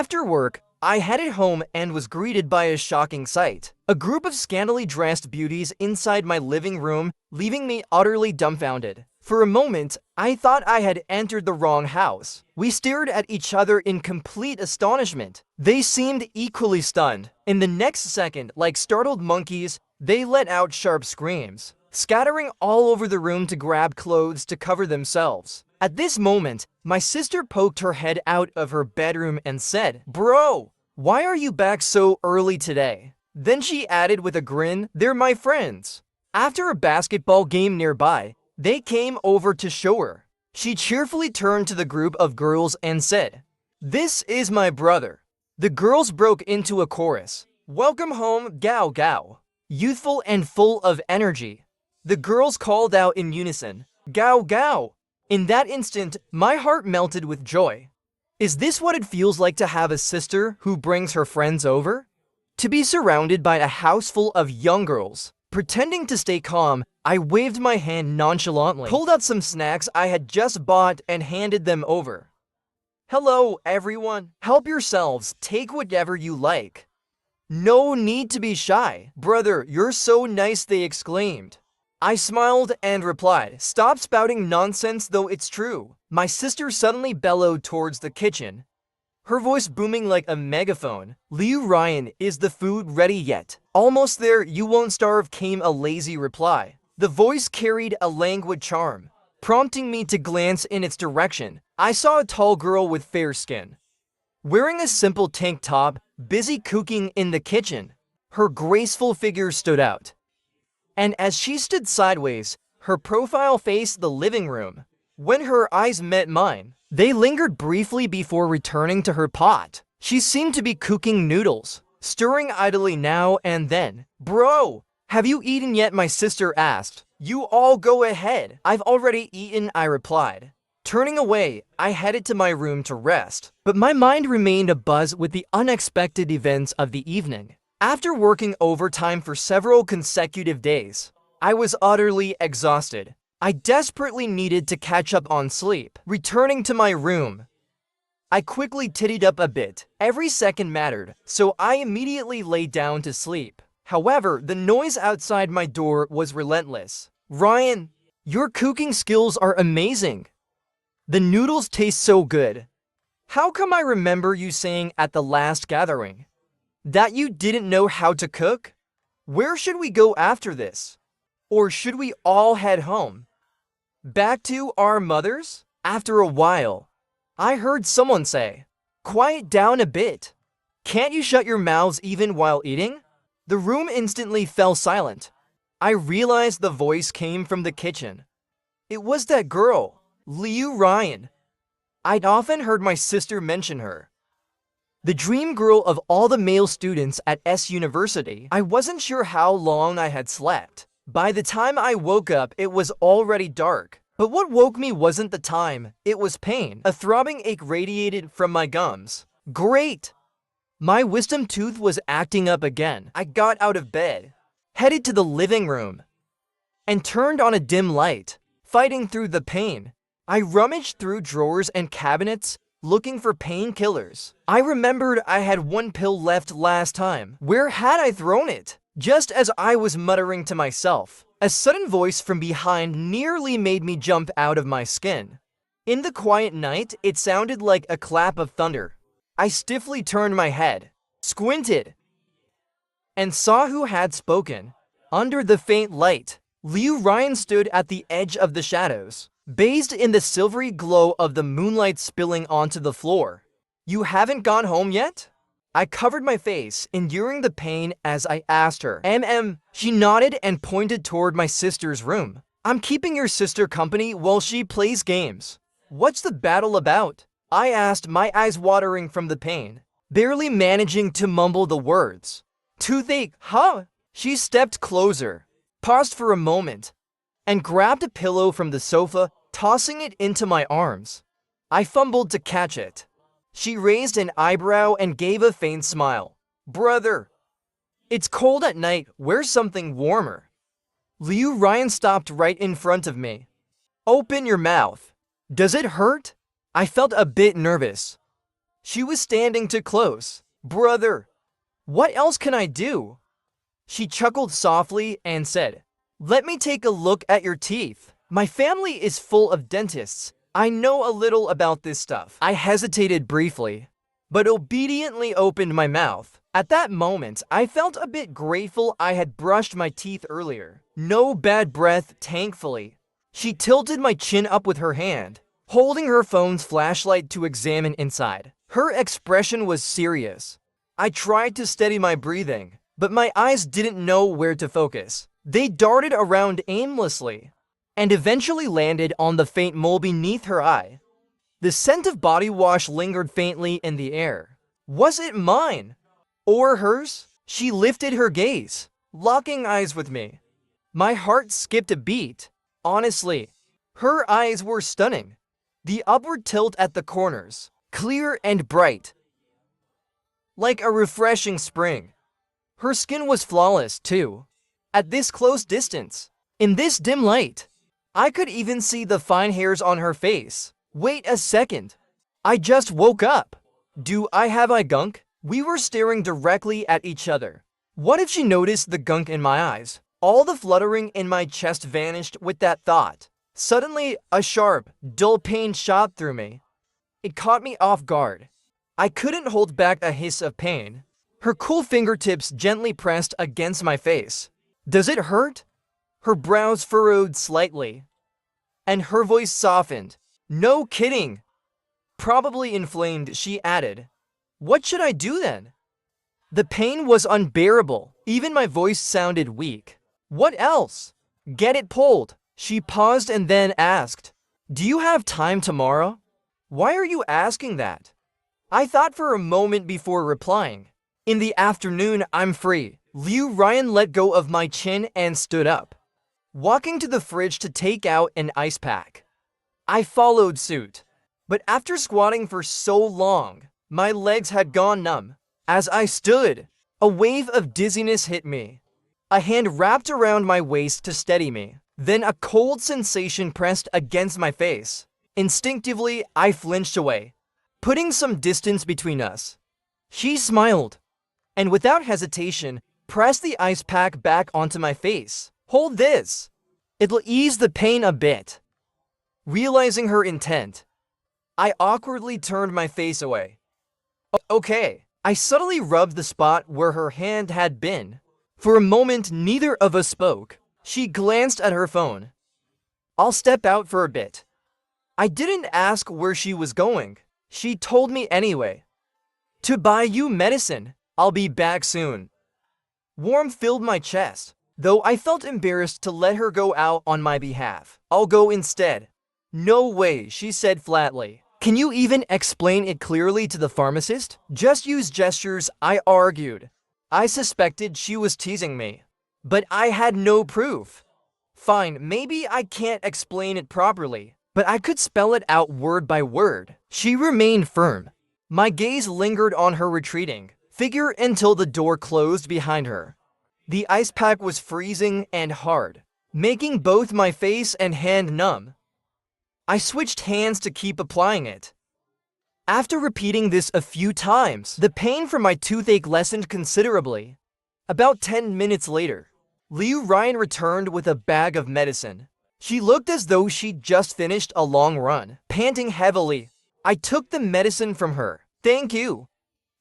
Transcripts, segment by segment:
After work, I headed home and was greeted by a shocking sight. A group of scantily dressed beauties inside my living room, leaving me utterly dumbfounded. For a moment, I thought I had entered the wrong house. We stared at each other in complete astonishment. They seemed equally stunned. In the next second, like startled monkeys, they let out sharp screams, scattering all over the room to grab clothes to cover themselves. At this moment, my sister poked her head out of her bedroom and said, "Bro, why are you back so early today?" Then she added with a grin, "They're my friends." After a basketball game nearby, they came over to show her. She cheerfully turned to the group of girls and said, "This is my brother." The girls broke into a chorus. "Welcome home, Gao Gao." Youthful and full of energy, the girls called out in unison, "Gao Gao." In that instant, my heart melted with joy. Is this what it feels like to have a sister who brings her friends over? To be surrounded by a house full of young girls. Pretending to stay calm, I waved my hand nonchalantly, pulled out some snacks I had just bought and handed them over. "Hello, everyone. Help yourselves. Take whatever you like." "No need to be shy. Brother, you're so nice," they exclaimed. I smiled and replied, "Stop spouting nonsense, though it's true." My sister suddenly bellowed towards the kitchen, her voice booming like a megaphone. "Liu Ryan, is the food ready yet?" "Almost there, you won't starve," came a lazy reply. The voice carried a languid charm, prompting me to glance in its direction. I saw a tall girl with fair skin, wearing a simple tank top, busy cooking in the kitchen. Her graceful figure stood out, and as she stood sideways, her profile faced the living room. When her eyes met mine, they lingered briefly before returning to her pot. She seemed to be cooking noodles, stirring idly now and then. "Bro, have you eaten yet?" my sister asked. "You all go ahead. I've already eaten," I replied. Turning away, I headed to my room to rest, but my mind remained abuzz with the unexpected events of the evening. After working overtime for several consecutive days, I was utterly exhausted. I desperately needed to catch up on sleep. Returning to my room, I quickly tittied up a bit. Every second mattered, so I immediately lay down to sleep. However, the noise outside my door was relentless. "Ryan, your cooking skills are amazing. The noodles taste so good. How come I remember you saying at the last gathering that you didn't know how to cook? Where should we go after this? Or should we all head home? Back to our mothers?" After a while, I heard someone say, "Quiet down a bit. Can't you shut your mouths even while eating?" The room instantly fell silent. I realized the voice came from the kitchen. It was that girl, Liu Ryan. I'd often heard my sister mention her, the dream girl of all the male students at S University. I wasn't sure how long I had slept. By the time I woke up, it was already dark. But what woke me wasn't the time, it was pain. A throbbing ache radiated from my gums. Great! My wisdom tooth was acting up again. I got out of bed, headed to the living room, and turned on a dim light. Fighting through the pain, I rummaged through drawers and cabinets, looking for painkillers. I remembered I had one pill left last time. Where had I thrown it? Just as I was muttering to myself, a sudden voice from behind nearly made me jump out of my skin. In the quiet night, it sounded like a clap of thunder. I stiffly turned my head, squinted, and saw who had spoken. Under the faint light, Liu Ryan stood at the edge of the shadows, bathed in the silvery glow of the moonlight spilling onto the floor. "You haven't gone home yet?" I covered my face, enduring the pain as I asked her. She nodded and pointed toward my sister's room. "I'm keeping your sister company while she plays games." "What's the battle about?" I asked, my eyes watering from the pain, barely managing to mumble the words. "Toothache, huh?" She stepped closer, paused for a moment, and grabbed a pillow from the sofa, tossing it into my arms. I fumbled to catch it. She raised an eyebrow and gave a faint smile. "Brother, it's cold at night. Wear something warmer." Liu Ryan stopped right in front of me. "Open your mouth. Does it hurt?" I felt a bit nervous. She was standing too close. Brother, what else can I do? She chuckled softly and said, let me take a look at your teeth. My family is full of dentists. I know a little about this stuff. I hesitated briefly, but obediently opened my mouth. At that moment, I felt a bit grateful I had brushed my teeth earlier. No bad breath, thankfully. She tilted my chin up with her hand, holding her phone's flashlight to examine inside. Her expression was serious. I tried to steady my breathing, but my eyes didn't know where to focus. They darted around aimlessly, and eventually landed on the faint mole beneath her eye. The scent of body wash lingered faintly in the air. Was it mine? Or hers? She lifted her gaze, locking eyes with me. My heart skipped a beat. Honestly, her eyes were stunning. The upward tilt at the corners, clear and bright, like a refreshing spring. Her skin was flawless, too. At this close distance, in this dim light, I could even see the fine hairs on her face. Wait a second. I just woke up. Do I have eye gunk? We were staring directly at each other. What if she noticed the gunk in my eyes? All the fluttering in my chest vanished with that thought. Suddenly, a sharp, dull pain shot through me. It caught me off guard. I couldn't hold back a hiss of pain. Her cool fingertips gently pressed against my face. Does it hurt? Her brows furrowed slightly, and her voice softened. No kidding. Probably inflamed, she added. What should I do then? The pain was unbearable. Even my voice sounded weak. What else? Get it pulled. She paused and then asked, do you have time tomorrow? Why are you asking that? I thought for a moment before replying. In the afternoon, I'm free. Liu Ryan let go of my chin and stood up, walking to the fridge to take out an ice pack. I followed suit, but after squatting for so long, my legs had gone numb. As I stood, a wave of dizziness hit me. A hand wrapped around my waist to steady me. Then a cold sensation pressed against my face. Instinctively, I flinched away, putting some distance between us. She smiled, and without hesitation, pressed the ice pack back onto my face. Hold this. It'll ease the pain a bit. Realizing her intent, I awkwardly turned my face away. Okay. I subtly rubbed the spot where her hand had been. For a moment, neither of us spoke. She glanced at her phone. I'll step out for a bit. I didn't ask where she was going. She told me anyway. To buy you medicine. I'll be back soon. Warmth filled my chest, though I felt embarrassed to let her go out on my behalf. I'll go instead. No way, she said flatly. Can you even explain it clearly to the pharmacist? Just use gestures, I argued. I suspected she was teasing me, but I had no proof. Fine, maybe I can't explain it properly, but I could spell it out word by word. She remained firm. My gaze lingered on her retreating figure until the door closed behind her. The ice pack was freezing and hard, making both my face and hand numb. I switched hands to keep applying it. After repeating this a few times, the pain from my toothache lessened considerably. About 10 minutes later, Liu Ryan returned with a bag of medicine. She looked as though she'd just finished a long run. Panting heavily, I took the medicine from her. Thank you.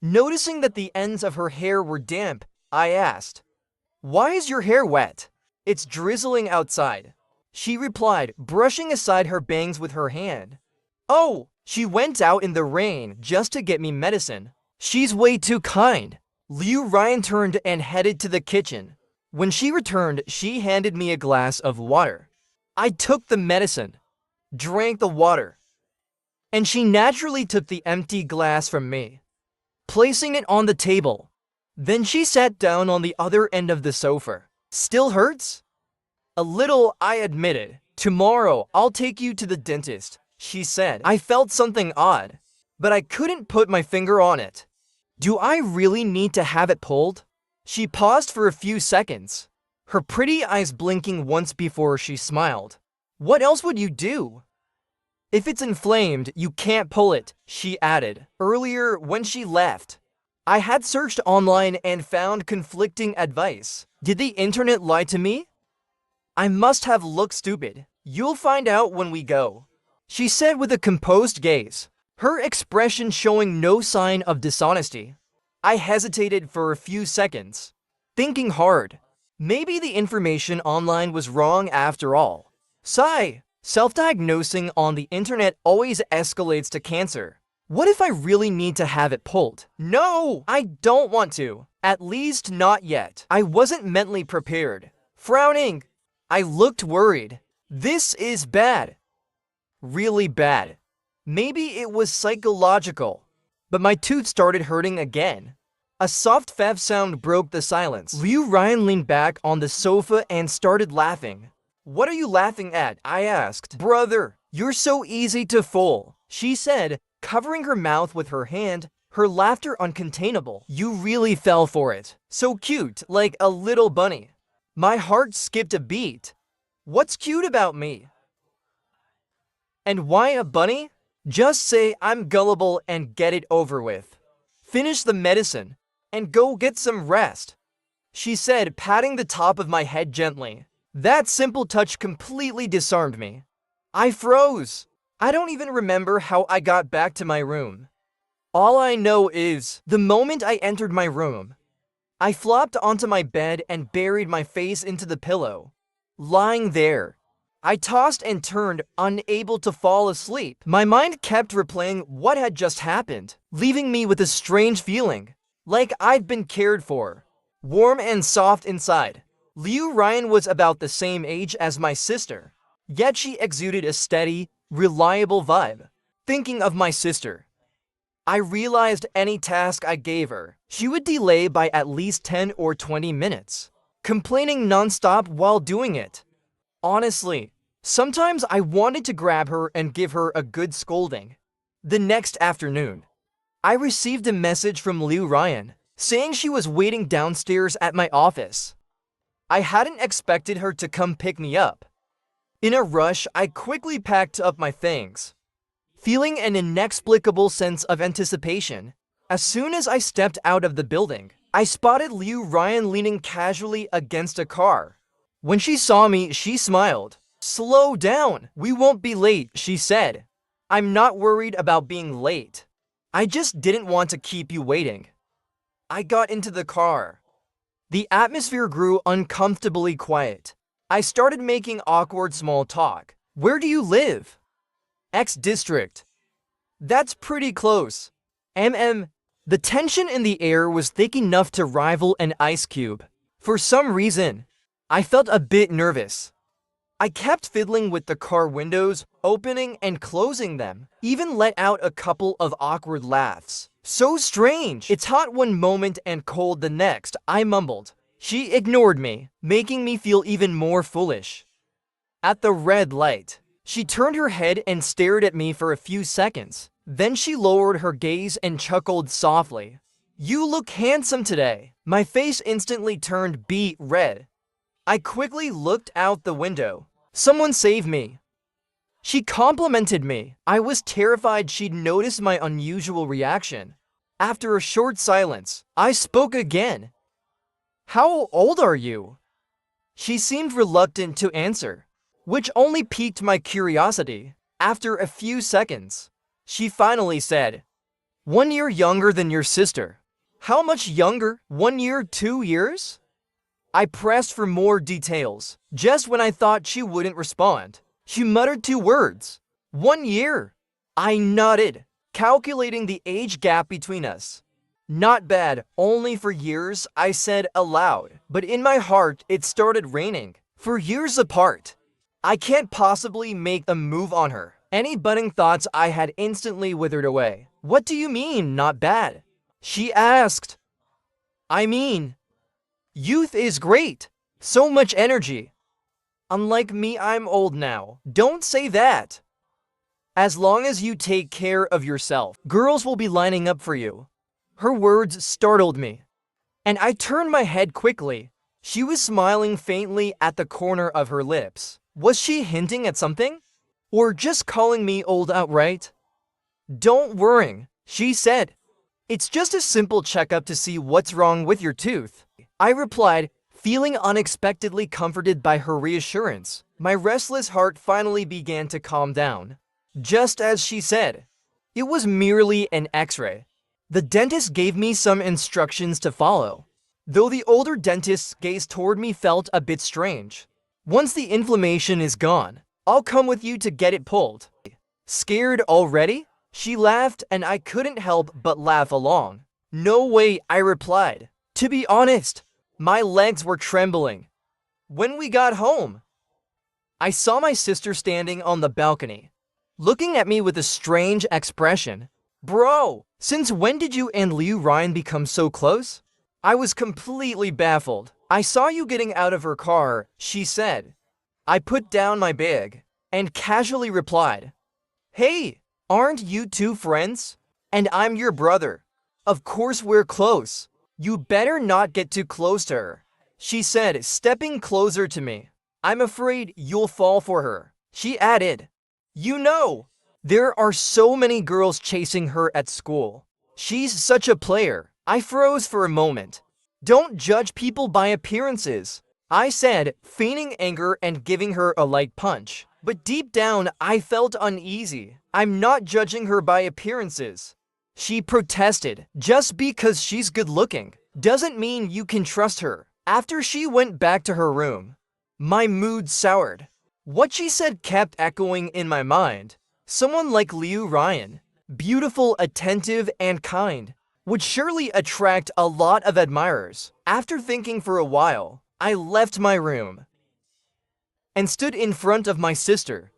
Noticing that the ends of her hair were damp, I asked, why is your hair wet? It's drizzling outside. She replied, brushing aside her bangs with her hand. Oh, she went out in the rain just to get me medicine. She's way too kind. Liu Ryan turned and headed to the kitchen. When she returned, she handed me a glass of water. I took the medicine, drank the water, and she naturally took the empty glass from me, placing it on the table. Then she sat down on the other end of the sofa. Still hurts? A little, I admitted. Tomorrow, I'll take you to the dentist, she said. I felt something odd, but I couldn't put my finger on it. Do I really need to have it pulled? She paused for a few seconds, her pretty eyes blinking once before she smiled. What else would you do? If it's inflamed, you can't pull it, she added. Earlier, when she left, I had searched online and found conflicting advice. Did the internet lie to me? I must have looked stupid. You'll find out when we go, she said with a composed gaze, her expression showing no sign of dishonesty. I hesitated for a few seconds, thinking hard. Maybe the information online was wrong after all. Sigh. Self-diagnosing on the internet always escalates to cancer. What if I really need to have it pulled? No, I don't want to. At least not yet. I wasn't mentally prepared. Frowning, I looked worried. This is bad. Really bad. Maybe it was psychological. But my tooth started hurting again. A soft fev sound broke the silence. Liu Ryan leaned back on the sofa and started laughing. What are you laughing at? I asked. Brother, you're so easy to fool, she said, covering her mouth with her hand, her laughter uncontainable. You really fell for it. So cute, like a little bunny. My heart skipped a beat. What's cute about me? And why a bunny? Just say I'm gullible and get it over with. Finish the medicine and go get some rest, she said, patting the top of my head gently. That simple touch completely disarmed me. I froze. I don't even remember how I got back to my room. All I know is, the moment I entered my room, I flopped onto my bed and buried my face into the pillow. Lying there, I tossed and turned, unable to fall asleep. My mind kept replaying what had just happened, leaving me with a strange feeling, like I'd been cared for, warm and soft inside. Liu Ryan was about the same age as my sister, yet she exuded a steady, reliable vibe. Thinking of my sister, I realized any task I gave her, she would delay by at least 10 or 20 minutes, complaining nonstop while doing it. Honestly, sometimes I wanted to grab her and give her a good scolding. The next afternoon, I received a message from Liu Ryan, saying she was waiting downstairs at my office. I hadn't expected her to come pick me up. In a rush, I quickly packed up my things, feeling an inexplicable sense of anticipation. As soon as I stepped out of the building, I spotted Liu Ryan leaning casually against a car. When she saw me, she smiled. Slow down, we won't be late, she said. I'm not worried about being late. I just didn't want to keep you waiting. I got into the car. The atmosphere grew uncomfortably quiet. I started making awkward small talk. Where do you live? X district. That's pretty close. The tension in the air was thick enough to rival an ice cube. For some reason, I felt a bit nervous. I kept fiddling with the car windows, opening and closing them, even let out a couple of awkward laughs. So strange. It's hot one moment and cold the next, I mumbled. She ignored me, making me feel even more foolish. At the red light, she turned her head and stared at me for a few seconds. Then she lowered her gaze and chuckled softly. You look handsome today. My face instantly turned beet red. I quickly looked out the window. Someone save me. She complimented me. I was terrified she'd notice my unusual reaction. After a short silence, I spoke again. How old are you? She seemed reluctant to answer, which only piqued my curiosity. After a few seconds, she finally said, 1 year younger than your sister. How much younger? 1 year, 2 years? I pressed for more details. Just when I thought she wouldn't respond, she muttered 2 words. 1 year. I nodded, calculating the age gap between us. Not bad, only for years, I said aloud. But in my heart, it started raining. For years apart. I can't possibly make a move on her. Any budding thoughts I had instantly withered away. What do you mean, not bad? She asked. I mean, youth is great. So much energy. Unlike me, I'm old now. Don't say that. As long as you take care of yourself, girls will be lining up for you. Her words startled me, and I turned my head quickly. She was smiling faintly at the corner of her lips. Was she hinting at something? Or just calling me old outright? Don't worry, she said. It's just a simple checkup to see what's wrong with your tooth. I replied, feeling unexpectedly comforted by her reassurance. My restless heart finally began to calm down. Just as she said, it was merely an x-ray. The dentist gave me some instructions to follow, though the older dentist's gaze toward me felt a bit strange. Once the inflammation is gone, I'll come with you to get it pulled. Scared already? She laughed, and I couldn't help but laugh along. No way, I replied. To be honest, my legs were trembling. When we got home, I saw my sister standing on the balcony, looking at me with a strange expression. Bro, since when did you and Liu Ryan become so close? I was completely baffled. I saw you getting out of her car, she said. I put down my bag and casually replied, Hey, aren't you two friends? And I'm your brother. Of course we're close. You better not get too close to her, she said, stepping closer to me. I'm afraid you'll fall for her, she added. You know, there are so many girls chasing her at school. She's such a player. I froze for a moment. Don't judge people by appearances, I said, feigning anger and giving her a light punch. But deep down, I felt uneasy. I'm not judging her by appearances, she protested. Just because she's good looking doesn't mean you can trust her. After she went back to her room, my mood soured. What she said kept echoing in my mind. Someone like Liu Ryan, beautiful, attentive, and kind, would surely attract a lot of admirers. After thinking for a while, I left my room and stood in front of my sister.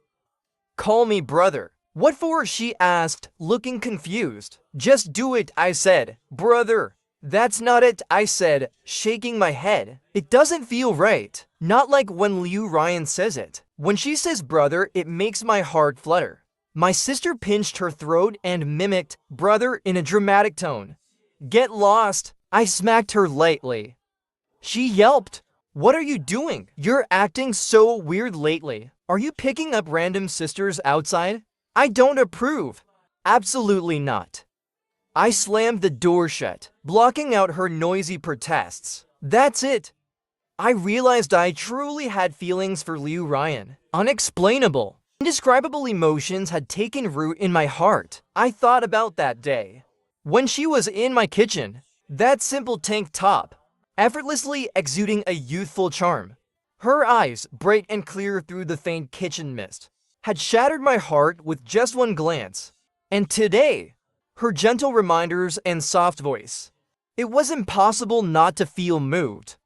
Call me brother. What for? She asked, looking confused. Just do it, I said. Brother. That's not it, I said, shaking my head. It doesn't feel right. Not like when Liu Ryan says it. When she says brother, it makes my heart flutter. My sister pinched her throat and mimicked brother in a dramatic tone. Get lost. I smacked her lightly. She yelped. What are you doing? You're acting so weird lately. Are you picking up random sisters outside? I don't approve. Absolutely not. I slammed the door shut, blocking out her noisy protests. That's it. I realized I truly had feelings for Liu Ryan. Unexplainable, indescribable emotions had taken root in my heart. I thought about that day when she was in my kitchen, that simple tank top, effortlessly exuding a youthful charm. Her eyes, bright and clear through the faint kitchen mist, had shattered my heart with just one glance. And today, her gentle reminders and soft voice. It was impossible not to feel moved.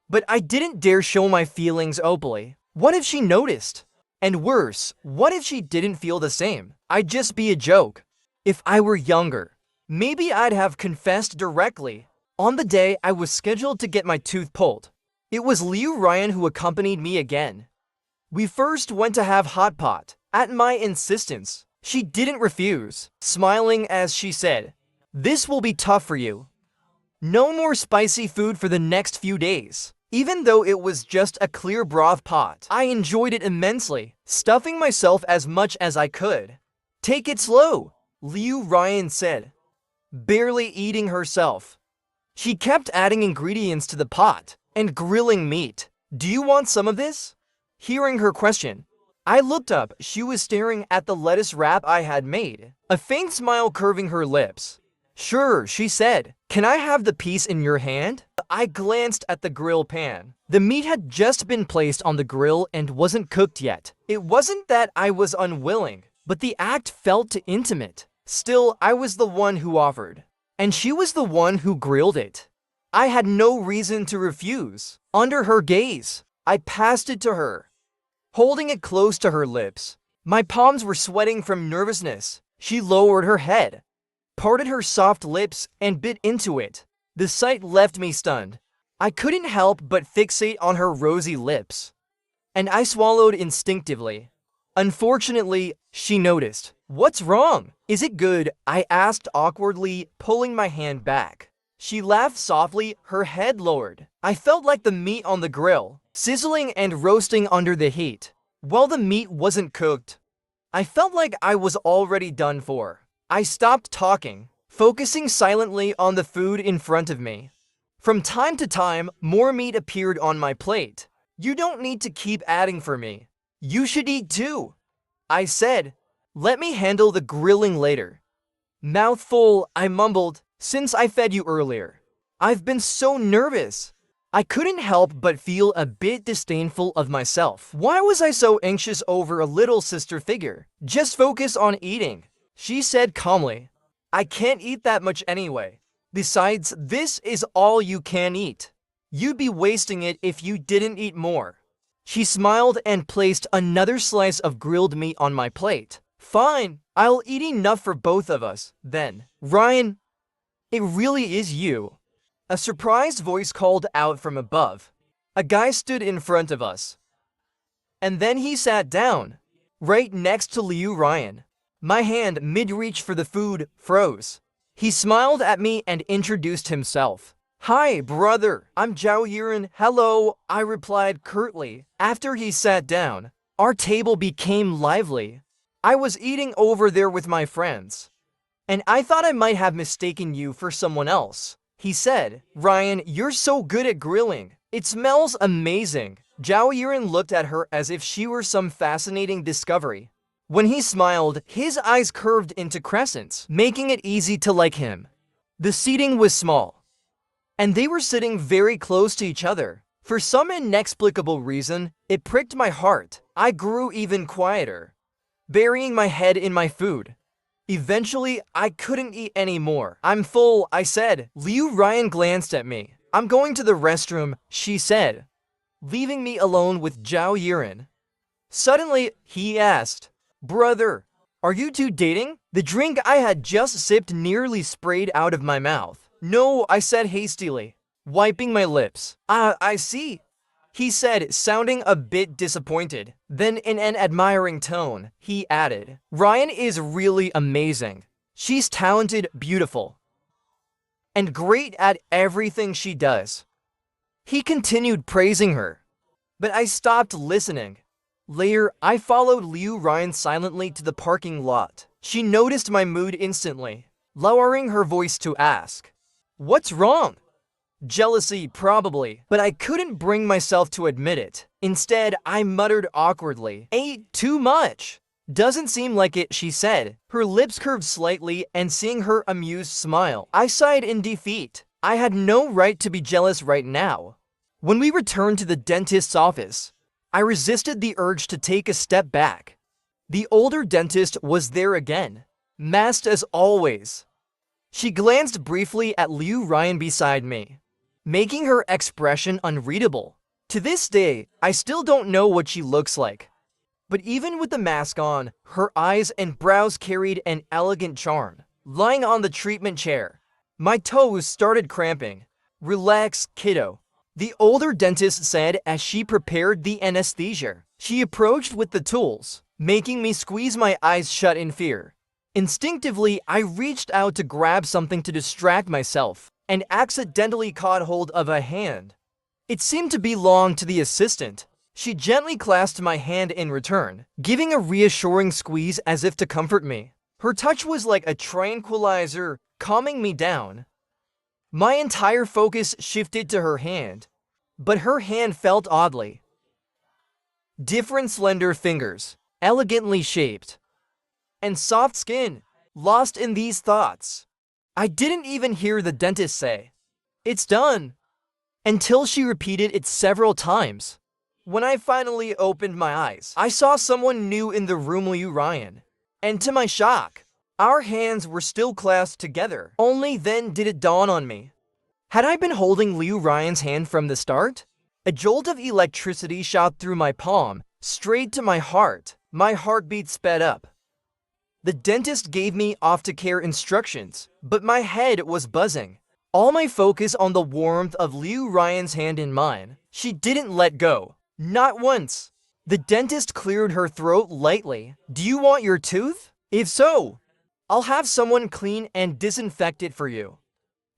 But I didn't dare show my feelings openly. What if she noticed? And worse, what if she didn't feel the same? I'd just be a joke. If I were younger, maybe I'd have confessed directly. On the day I was scheduled to get my tooth pulled, it was Liu Ryan who accompanied me again. We first went to have hot pot. At my insistence, she didn't refuse, smiling as she said, This will be tough for you. No more spicy food for the next few days. Even though it was just a clear broth pot, I enjoyed it immensely, stuffing myself as much as I could. Take it slow, Liu Ryan said, barely eating herself. She kept adding ingredients to the pot and grilling meat. Do you want some of this? Hearing her question, I looked up. She was staring at the lettuce wrap I had made, a faint smile curving her lips. Sure, she said. Can I have the piece in your hand? I glanced at the grill pan. The meat had just been placed on the grill and wasn't cooked yet. It wasn't that I was unwilling, but the act felt intimate. Still, I was the one who offered, and she was the one who grilled it. I had no reason to refuse. Under her gaze, I passed it to her, holding it close to her lips. My palms were sweating from nervousness. She lowered her head, parted her soft lips, and bit into it. The sight left me stunned. I couldn't help but fixate on her rosy lips, and I swallowed instinctively. Unfortunately, she noticed. What's wrong? Is it good? I asked awkwardly, pulling my hand back. She laughed softly, her head lowered. I felt like the meat on the grill, sizzling and roasting under the heat. While the meat wasn't cooked, I felt like I was already done for. I stopped talking, focusing silently on the food in front of me. From time to time, more meat appeared on my plate. You don't need to keep adding for me. You should eat too, I said. Let me handle the grilling later. Mouthful, I mumbled, since I fed you earlier. I've been so nervous. I couldn't help but feel a bit disdainful of myself. Why was I so anxious over a little sister figure? Just focus on eating, she said calmly. I can't eat that much anyway. Besides, this is all you can eat. You'd be wasting it if you didn't eat more. She smiled and placed another slice of grilled meat on my plate. Fine, I'll eat enough for both of us, then. Ryan, it really is you. A surprised voice called out from above. A guy stood in front of us. And then he sat down, right next to Liu Ryan. My hand, mid-reach for the food, froze. He smiled at me and introduced himself. Hi, brother, I'm Zhao Yiren. Hello, I replied curtly. After he sat down, our table became lively. I was eating over there with my friends, and I thought I might have mistaken you for someone else. He said, Ryan, you're so good at grilling. It smells amazing. Zhao Yiren looked at her as if she were some fascinating discovery. When he smiled, his eyes curved into crescents, making it easy to like him. The seating was small, and they were sitting very close to each other. For some inexplicable reason, it pricked my heart. I grew even quieter, burying my head in my food. Eventually, I couldn't eat anymore. I'm full, I said. Liu Ryan glanced at me. I'm going to the restroom, she said, leaving me alone with Zhao Yiren. Suddenly, he asked, Brother, are you two dating? The drink I had just sipped nearly sprayed out of my mouth. No, I said hastily, wiping my lips. I see, he said, sounding a bit disappointed. Then in an admiring tone, he added, Ryan is really amazing. She's talented, beautiful, and great at everything she does. He continued praising her, but I stopped listening. Later, I followed Liu Ryan silently to the parking lot. She noticed my mood instantly, lowering her voice to ask, What's wrong? Jealousy, probably, but I couldn't bring myself to admit it. Instead, I muttered awkwardly, Ate too much. Doesn't seem like it, she said. Her lips curved slightly, and seeing her amused smile, I sighed in defeat. I had no right to be jealous right now. When we returned to the dentist's office, I resisted the urge to take a step back. The older dentist was there again, masked as always. She glanced briefly at Liu Ryan beside me, making her expression unreadable. To this day, I still don't know what she looks like. But even with the mask on, her eyes and brows carried an elegant charm. Lying on the treatment chair, my toes started cramping. Relax, kiddo, the older dentist said as she prepared the anesthesia. She approached with the tools, making me squeeze my eyes shut in fear. Instinctively, I reached out to grab something to distract myself, and accidentally caught hold of a hand. It seemed to belong to the assistant. She gently clasped my hand in return, giving a reassuring squeeze as if to comfort me. Her touch was like a tranquilizer, calming me down. My entire focus shifted to her hand, but her hand felt oddly. Different slender fingers, elegantly shaped, and soft skin. Lost in these thoughts, I didn't even hear the dentist say, It's done, until she repeated it several times. When I finally opened my eyes, I saw someone new in the room, Liu Ryan. And to my shock, our hands were still clasped together. Only then did it dawn on me. Had I been holding Liu Ryan's hand from the start? A jolt of electricity shot through my palm, straight to my heart. My heartbeat sped up. The dentist gave me aftercare instructions, but my head was buzzing. All my focus on the warmth of Liu Ryan's hand in mine. She didn't let go. Not once. The dentist cleared her throat lightly. Do you want your tooth? If so, I'll have someone clean and disinfect it for you.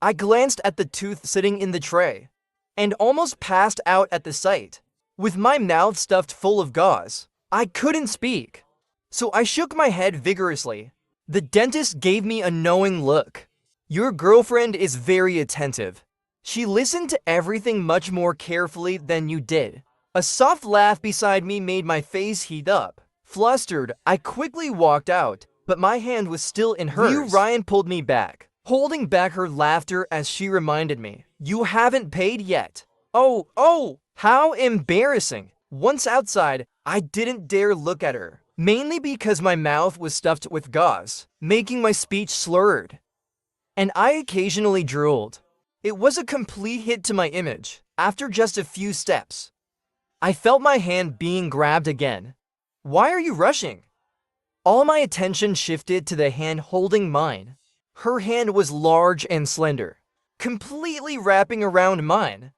I glanced at the tooth sitting in the tray, and almost passed out at the sight. With my mouth stuffed full of gauze, I couldn't speak. So I shook my head vigorously. The dentist gave me a knowing look. Your girlfriend is very attentive. She listened to everything much more carefully than you did. A soft laugh beside me made my face heat up. Flustered, I quickly walked out, but my hand was still in hers. Liu Ryan pulled me back, holding back her laughter as she reminded me, "You haven't paid yet." Oh, how embarrassing. Once outside, I didn't dare look at her, mainly because my mouth was stuffed with gauze, making my speech slurred. And I occasionally drooled. It was a complete hit to my image. After just a few steps, I felt my hand being grabbed again. "Why are you rushing?" All my attention shifted to the hand holding mine. Her hand was large and slender, completely wrapping around mine.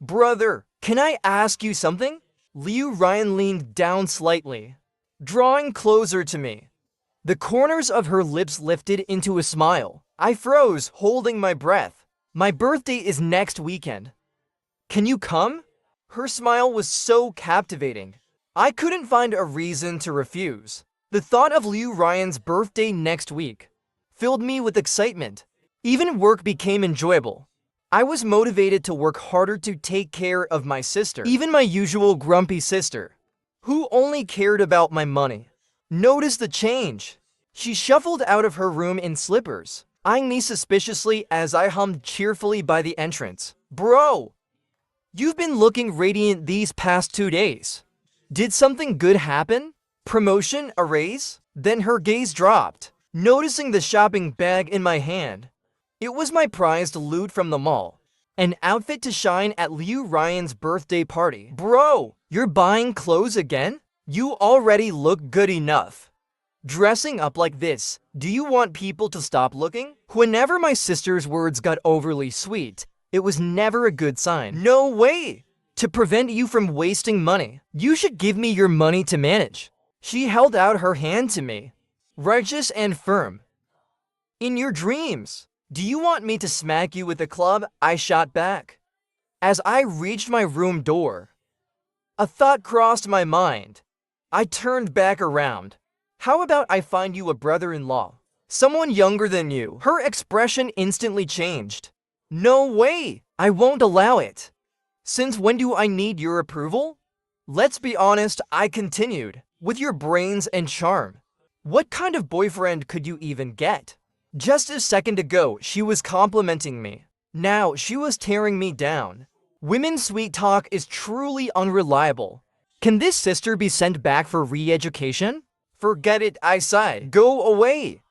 "Brother, can I ask you something?" Liu Ryan leaned down slightly, drawing closer to me. The corners of her lips lifted into a smile. I froze, holding my breath. "My birthday is next weekend. Can you come?" Her smile was so captivating. I couldn't find a reason to refuse. The thought of Liu Ryan's birthday next week filled me with excitement. Even work became enjoyable. I was motivated to work harder to take care of my sister. Even my usual grumpy sister, who only cared about my money, noticed the change. She shuffled out of her room in slippers, eyeing me suspiciously as I hummed cheerfully by the entrance. "Bro, you've been looking radiant these past 2 days. Did something good happen? Promotion, a raise?" Then her gaze dropped, noticing the shopping bag in my hand. It was my prized loot from the mall, an outfit to shine at Liu Ryan's birthday party. "Bro, you're buying clothes again? You already look good enough. Dressing up like this, do you want people to stop looking?" Whenever my sister's words got overly sweet, it was never a good sign. "No way! To prevent you from wasting money, you should give me your money to manage." She held out her hand to me, righteous and firm. "In your dreams. Do you want me to smack you with a club?" I shot back. As I reached my room door, a thought crossed my mind. I turned back around. "How about I find you a brother-in-law? Someone younger than you." Her expression instantly changed. "No way! I won't allow it. Since when do I need your approval?" "Let's be honest," I continued, "with your brains and charm, what kind of boyfriend could you even get?" Just a second ago, she was complimenting me. Now, she was tearing me down. Women's sweet talk is truly unreliable. Can this sister be sent back for re-education? "Forget it," I sighed. "Go away."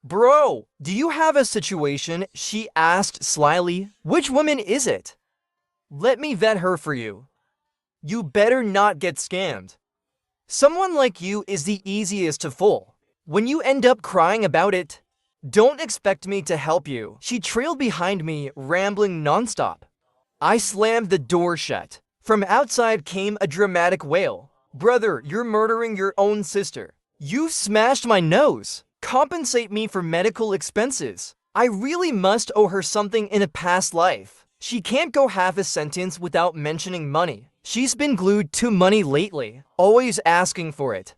"Bro, do you have a situation?" she asked slyly. "Which woman is it? Let me vet her for you. You better not get scammed. Someone like you is the easiest to fool. When you end up crying about it, don't expect me to help you." She trailed behind me, rambling nonstop. I slammed the door shut. From outside came a dramatic wail. "Brother, you're murdering your own sister. You smashed my nose. Compensate me for medical expenses. I really must owe her something in a past life." She can't go half a sentence without mentioning money. She's been glued to money lately, always asking for it.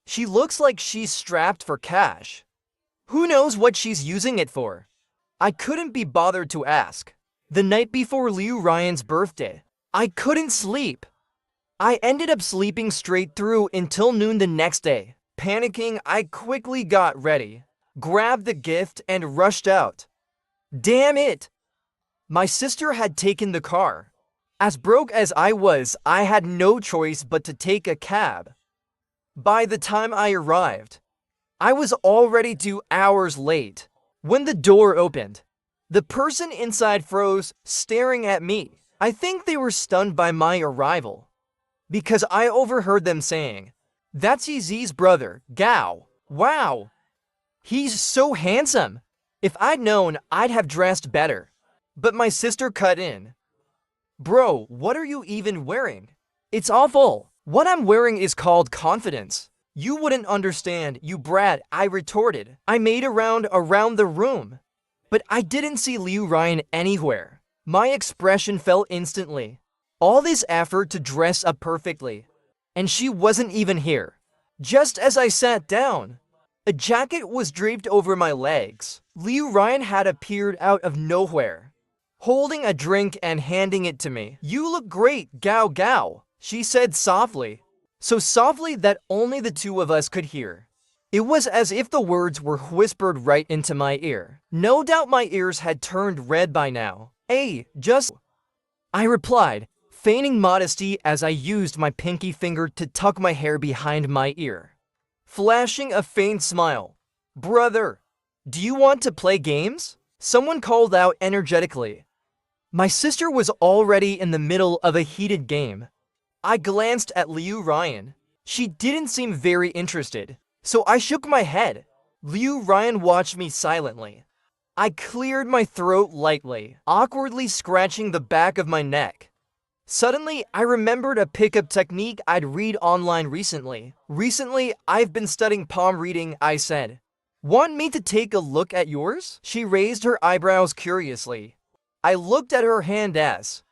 She looks like she's strapped for cash. Who knows what she's using it for? I couldn't be bothered to ask. The night before Liu Ryan's birthday, I couldn't sleep. I ended up sleeping straight through until noon the next day. Panicking, I quickly got ready, grabbed the gift, and rushed out. Damn it! My sister had taken the car. As broke as I was, I had no choice but to take a cab. By the time I arrived, I was already 2 hours late. When the door opened, the person inside froze, staring at me. I think they were stunned by my arrival, because I overheard them saying, "That's Z's brother, Gao. Wow, he's so handsome. If I'd known, I'd have dressed better." But my sister cut in. "Bro, what are you even wearing? It's awful. What I'm wearing is called confidence. You wouldn't understand, you brat," I retorted. I made a round around the room, but I didn't see Liu Ryan anywhere. My expression fell instantly. All this effort to dress up perfectly, and she wasn't even here. Just as I sat down, a jacket was draped over my legs. Liu Ryan had appeared out of nowhere, holding a drink and handing it to me. "You look great, Gao Gao," she said softly, so softly that only the two of us could hear. It was as if the words were whispered right into my ear. No doubt my ears had turned red by now. "Hey, just," I replied, feigning modesty as I used my pinky finger to tuck my hair behind my ear, flashing a faint smile. "Brother, do you want to play games?" someone called out energetically. My sister was already in the middle of a heated game. I glanced at Liu Ryan. She didn't seem very interested, so I shook my head. Liu Ryan watched me silently. I cleared my throat lightly, awkwardly scratching the back of my neck. Suddenly, I remembered a pickup technique I'd read online recently. "Recently, I've been studying palm reading," I said. "Want me to take a look at yours?" She raised her eyebrows curiously. I looked at her hand as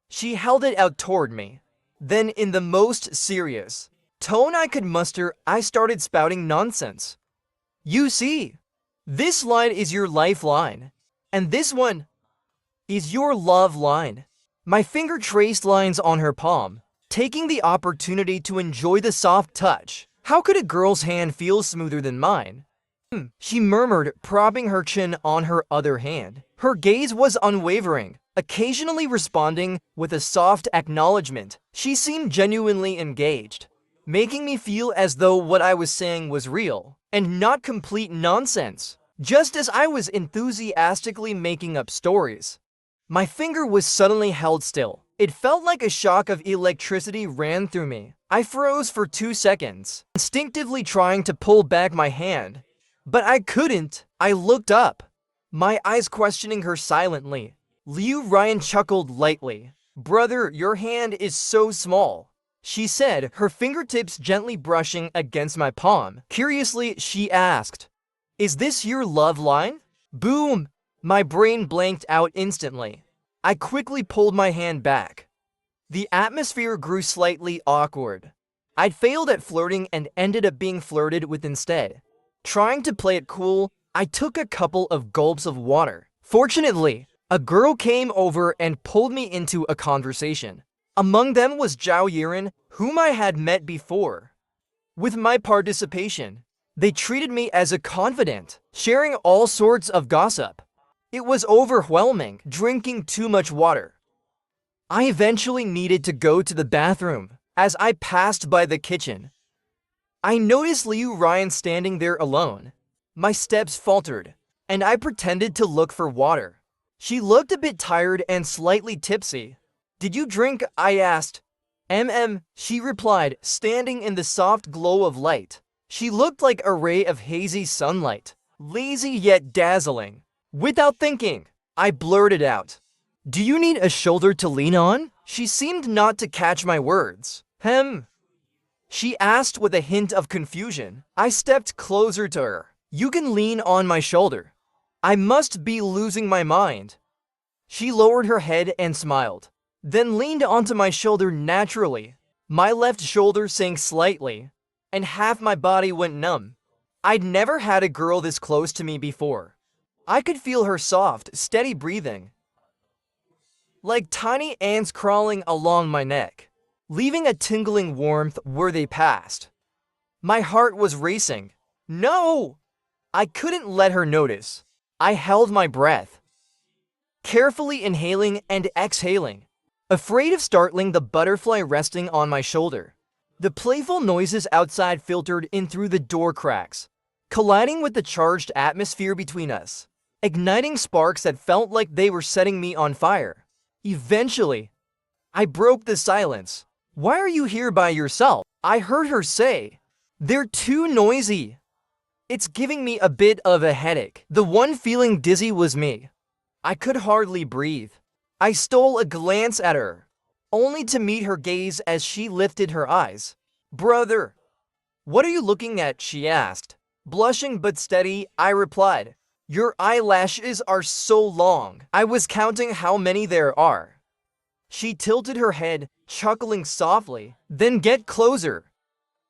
she held it out toward me. Then, in the most serious tone I could muster, I started spouting nonsense. "You see, this line is your lifeline, and this one is your love line." My finger traced lines on her palm, taking the opportunity to enjoy the soft touch. How could a girl's hand feel smoother than mine? She murmured, propping her chin on her other hand. Her gaze was unwavering, occasionally responding with a soft acknowledgement. She seemed genuinely engaged, making me feel as though what I was saying was real and not complete nonsense, just as I was enthusiastically making up stories. My finger was suddenly held still. It felt like a shock of electricity ran through me. I froze for 2 seconds, instinctively trying to pull back my hand, but I couldn't. I looked up, my eyes questioning her silently. Liu Ryan chuckled lightly. "Brother, your hand is so small," she said, her fingertips gently brushing against my palm. Curiously, she asked, "Is this your love line?" Boom! My brain blanked out instantly. I quickly pulled my hand back. The atmosphere grew slightly awkward. I'd failed at flirting and ended up being flirted with instead. Trying to play it cool, I took a couple of gulps of water. Fortunately, a girl came over and pulled me into a conversation. Among them was Zhao Yiren, whom I had met before. With my participation, they treated me as a confidant, sharing all sorts of gossip. It was overwhelming, drinking too much water. I eventually needed to go to the bathroom. As I passed by the kitchen, I noticed Liu Ryan standing there alone. My steps faltered, and I pretended to look for water. She looked a bit tired and slightly tipsy. "Did you drink?" I asked. She replied, standing in the soft glow of light. She looked like a ray of hazy sunlight, lazy yet dazzling. Without thinking, I blurted out, "Do you need a shoulder to lean on?" She seemed not to catch my words. She asked with a hint of confusion. I stepped closer to her. "You can lean on my shoulder." I must be losing my mind. She lowered her head and smiled, then leaned onto my shoulder naturally. My left shoulder sank slightly, and half my body went numb. I'd never had a girl this close to me before. I could feel her soft, steady breathing, like tiny ants crawling along my neck, leaving a tingling warmth where they passed. My heart was racing. No! I couldn't let her notice. I held my breath, carefully inhaling and exhaling, afraid of startling the butterfly resting on my shoulder. The playful noises outside filtered in through the door cracks, colliding with the charged atmosphere between us, igniting sparks that felt like they were setting me on fire. Eventually, I broke the silence. "Why are you here by yourself?" I heard her say. "They're too noisy. It's giving me a bit of a headache." The one feeling dizzy was me. I could hardly breathe. I stole a glance at her, only to meet her gaze as she lifted her eyes. "Brother, what are you looking at?" she asked. Blushing but steady, I replied, "Your eyelashes are so long. I was counting how many there are." She tilted her head, chuckling softly. "Then get closer.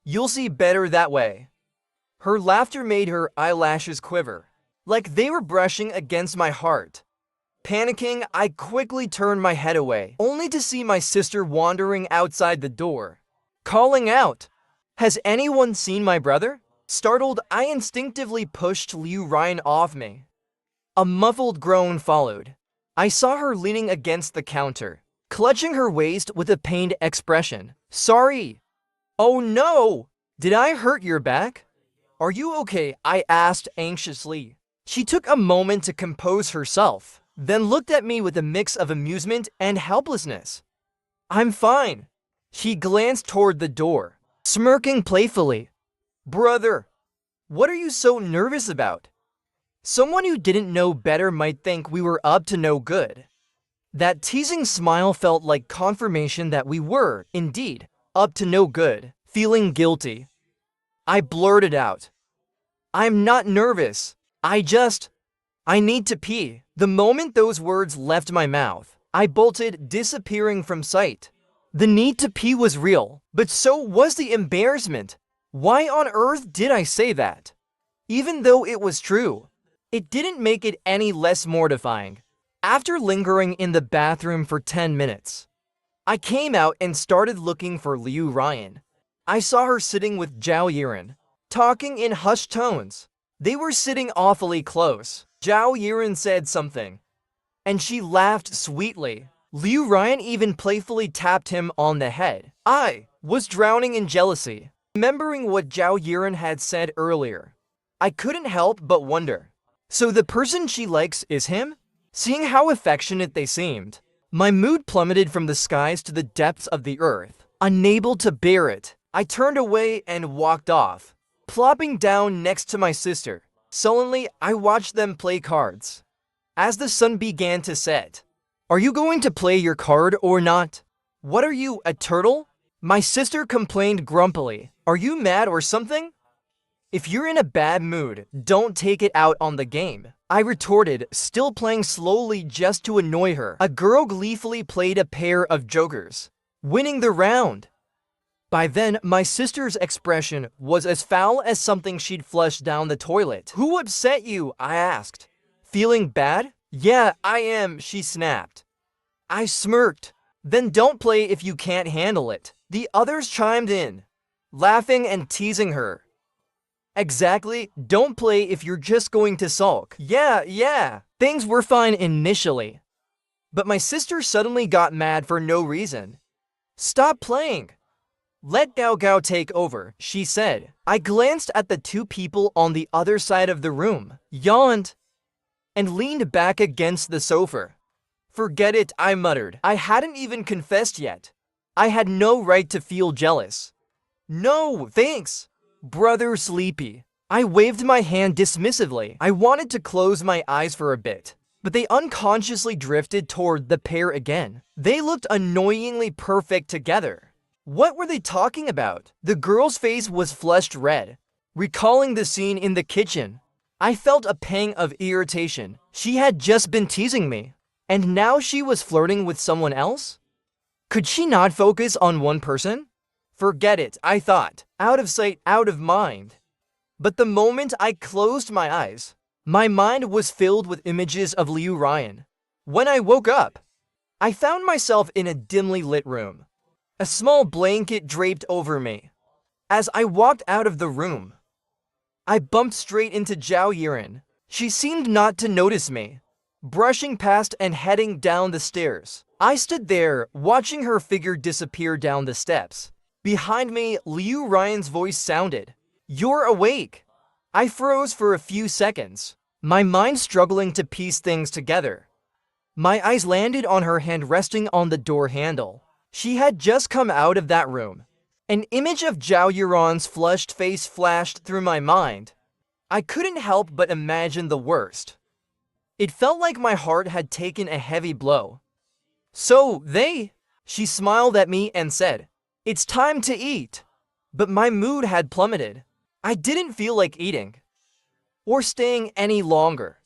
You'll see better that way. Her laughter made her eyelashes quiver, like they were brushing against my heart. Panicking, I quickly turned my head away, only to see my sister wandering outside the door, calling out, "Has anyone seen my brother?" Startled, I instinctively pushed Liu Ryan off me. A muffled groan followed. I saw her leaning against the counter, clutching her waist with a pained expression. "Sorry." "Oh no! Did I hurt your back? Are you okay?" I asked anxiously. She took a moment to compose herself, then looked at me with a mix of amusement and helplessness. "I'm fine." She glanced toward the door, smirking playfully. "Brother, what are you so nervous about?" Someone who didn't know better might think we were up to no good. That teasing smile felt like confirmation that we were, indeed, up to no good. Feeling guilty, I blurted out, "I'm not nervous. I need to pee." The moment those words left my mouth, I bolted, disappearing from sight. The need to pee was real, but so was the embarrassment. Why on earth did I say that? Even though it was true, it didn't make it any less mortifying. After lingering in the bathroom for 10 minutes, I came out and started looking for Liu Ryan. I saw her sitting with Zhao Yiren, talking in hushed tones. They were sitting awfully close. Zhao Yiren said something, and she laughed sweetly. Liu Ryan even playfully tapped him on the head. I was drowning in jealousy. Remembering what Zhao Yiren had said earlier, I couldn't help but wonder. So the person she likes is him? Seeing how affectionate they seemed, my mood plummeted from the skies to the depths of the earth. Unable to bear it, I turned away and walked off, plopping down next to my sister. Sullenly, I watched them play cards. As the sun began to set, "Are you going to play your card or not?" "What are you, a turtle?" My sister complained grumpily. "Are you mad or something? If you're in a bad mood, don't take it out on the game," I retorted, still playing slowly just to annoy her. A girl gleefully played a pair of jokers, winning the round. By then, my sister's expression was as foul as something she'd flushed down the toilet. "Who upset you?" I asked. "Feeling bad?" "Yeah, I am," she snapped. I smirked. "Then don't play if you can't handle it." The others chimed in, laughing and teasing her. "Exactly, don't play if you're just going to sulk." Yeah. Things were fine initially, but my sister suddenly got mad for no reason. "Stop playing. Let Gao Gao take over," she said. I glanced at the two people on the other side of the room, yawned, and leaned back against the sofa. "Forget it," I muttered. I hadn't even confessed yet. I had no right to feel jealous. "No, thanks, brother sleepy." I waved my hand dismissively. I wanted to close my eyes for a bit, but they unconsciously drifted toward the pair again. They looked annoyingly perfect together. What were they talking about? The girl's face was flushed red. Recalling the scene in the kitchen, I felt a pang of irritation. She had just been teasing me, and now she was flirting with someone else? Could she not focus on one person? Forget it, I thought. Out of sight, out of mind. But the moment I closed my eyes, my mind was filled with images of Liu Ryan. When I woke up, I found myself in a dimly lit room, a small blanket draped over me. As I walked out of the room, I bumped straight into Zhao Yiren. She seemed not to notice me, brushing past and heading down the stairs. I stood there, watching her figure disappear down the steps. Behind me, Liu Ryan's voice sounded. "You're awake." I froze for a few seconds, my mind struggling to piece things together. My eyes landed on her hand resting on the door handle. She had just come out of that room. An image of Zhao Yiren's flushed face flashed through my mind. I couldn't help but imagine the worst. It felt like my heart had taken a heavy blow. She smiled at me and said, "It's time to eat." But my mood had plummeted. I didn't feel like eating or staying any longer.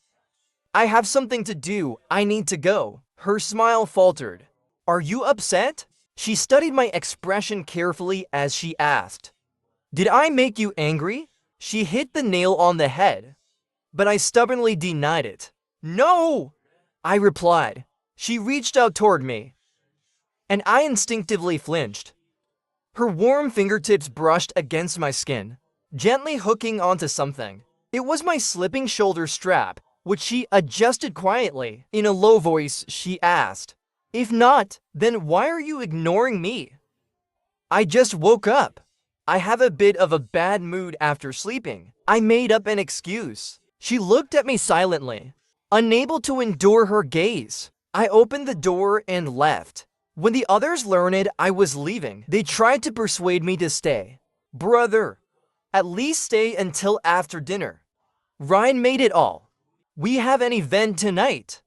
"I have something to do, I need to go." Her smile faltered. "Are you upset?" She studied my expression carefully as she asked. Did I make you angry? She hit the nail on the head, but I stubbornly denied it. No! I replied. She reached out toward me, and I instinctively flinched. Her warm fingertips brushed against my skin, gently hooking onto something. It was my slipping shoulder strap, which she adjusted quietly. In a low voice, she asked, "If not, then why are you ignoring me?" I just woke up. I have a bit of a bad mood after sleeping. I made up an excuse. She looked at me silently, unable to endure her gaze. I opened the door and left. When the others learned I was leaving, they tried to persuade me to stay. Brother, at least stay until after dinner. Ryan made it all. We have an event tonight.